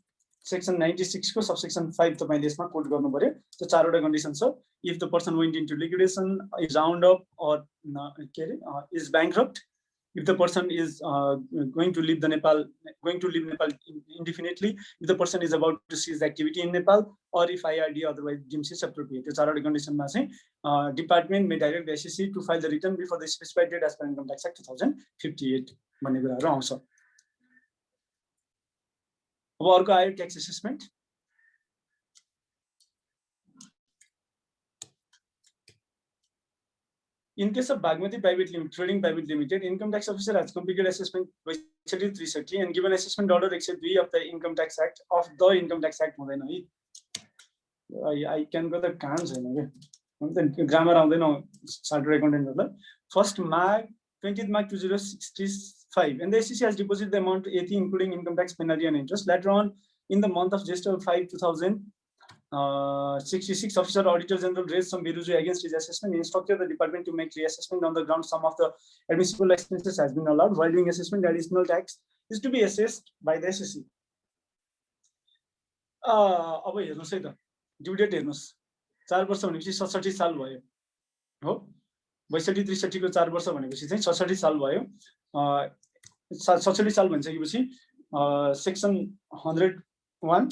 Section 96 को subsection 5 तपाईले यसमा कोड गर्नु पर्यो। त्यो चारवटा कन्डिसन छ। If the person went into liquidation, is wound up or is bankrupt, if the person is going to leave Nepal indefinitely, if the person is about to cease activity in Nepal, or if IRD otherwise deems it appropriate. त्यो चारवटा कन्डिसनमा चाहिँ department may direct the SEC to file the return before the specified date as per Income Tax Act 2058 भन्ने कुराहरु आउँछ। अब अर्को आयो tax assessment. In case of Bagmati Trading Private Limited, income tax officer has completed assessment by 330 and given assessment order except 3 of the Income Tax Act of the Income Tax Act हुँदैन है। I can go the cans हैन के ग्रामर आउँदैन chartered अकाउन्टेन्टहरुलाई। 1st March 20th March 2065 and the SEC has deposited the amount 80 including income tax penalty and interest. Later on in the month of Jester 5 2066, Officer Auditor General raised some beruju against his assessment. He instructed the department to make reassessment on the ground some of the admissible expenses has been allowed. While doing assessment, additional tax is to be assessed by the SEC. अब हेर्नुस् है त ड्यू डेट हेर्नुस् 4 वर्ष भनेपछि 67 साल भयो हो। 62-63 को 4 वर्ष भनेपछि चाहिँ 66 साल भयो। 67 साल भनिसकेपछि section 101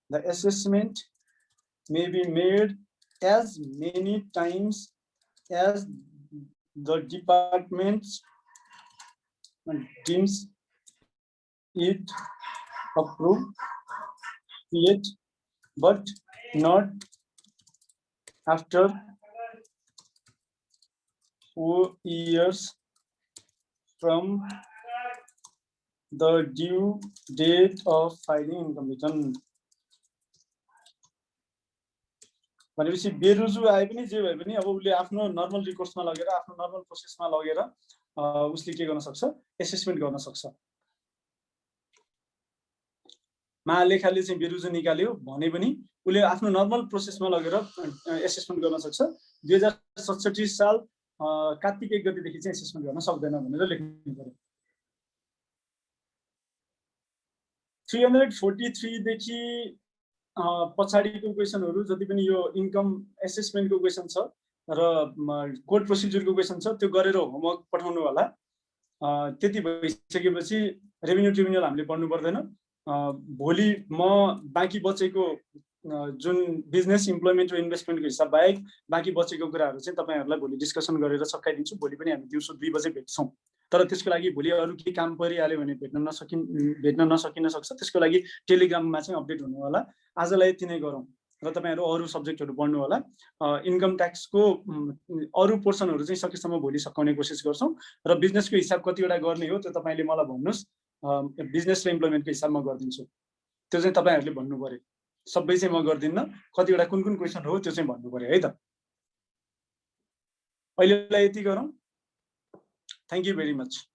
the assessment may be made as many times as the department deems it appropriate, but not after 4 years from the due date of filing income return. भनेपछि बेरुजु आए पनि जे भए पनि अब उले आफ्नो नर्मल रिकोर्समा लगेर आफ्नो नर्मल प्रोसेसमा लगेर उसले के गर्न सक्छ एसेसमेन्ट गर्न सक्छ। महालेखाले चाहिँ बेरुजु निकाल्यो भने पनि उले आफ्नो नर्मल प्रोसेसमा लगेर एसेसमेन्ट गर्न सक्छ। 2067 साल कार्तिक 1 गतेदेखि चाहिँ एसेसमेन्ट गर्न सक्दैन भनेर लेख्नु पर्यो। 343 देखि पछाडीको क्वेशनहरु जति पनि यो इन्कम एसेसमेन्टको क्वेशन छ र कोड प्रोसिजरको क्वेशन छ त्यो गरेर होमवर्क पठाउनु होला। त्यति भइसकेपछि रेभिन्यू ट्रिब्युनल हामीले पढ्नु पर्दैन। भोलि म बाँकी बचेको जुन बिजनेस इम्प्लोइमेन्ट र इन्भेस्टमेन्टको हिसाब बाहेक बाँकी बचेको कुराहरु चाहिँ तपाईहरुलाई भोलि डिस्कसन गरेर सकाइदिन्छु। भोलि पनि हामी दिउँसो 2 बजे भेट्छौं। तर त्यसको लागि भोलि अरु के काम परिहाल्यो भने भेट्न नसकिन सक्छ। त्यसको लागि टेलिग्राममा चाहिँ अपडेट हुनु होला। आजलाई यति नै गरौँ र तपाईहरु अरु सब्जेक्टहरु पढ्नु होला। इन्कम ट्याक्सको अरु पोर्सनहरु चाहिँ सकेसम्म भोलि सकाउने कोसिस गर्छौं र बिजनेसको हिसाब कतिवटा गर्ने हो त्यो तपाईले मलाई भन्नुस्। बिजनेस र इम्प्लोइमेन्टको हिसाब म गर्दिन्छु। त्यो चाहिँ तपाईहरुले भन्नु पर्यो। सबै चाहिँ म गर्दिन्न। कतिवटा कुन क्वेशन हो त्यो चाहिँ भन्नु पर्यो है त। अहिलेलाई यति गरौँ। Thank you very much.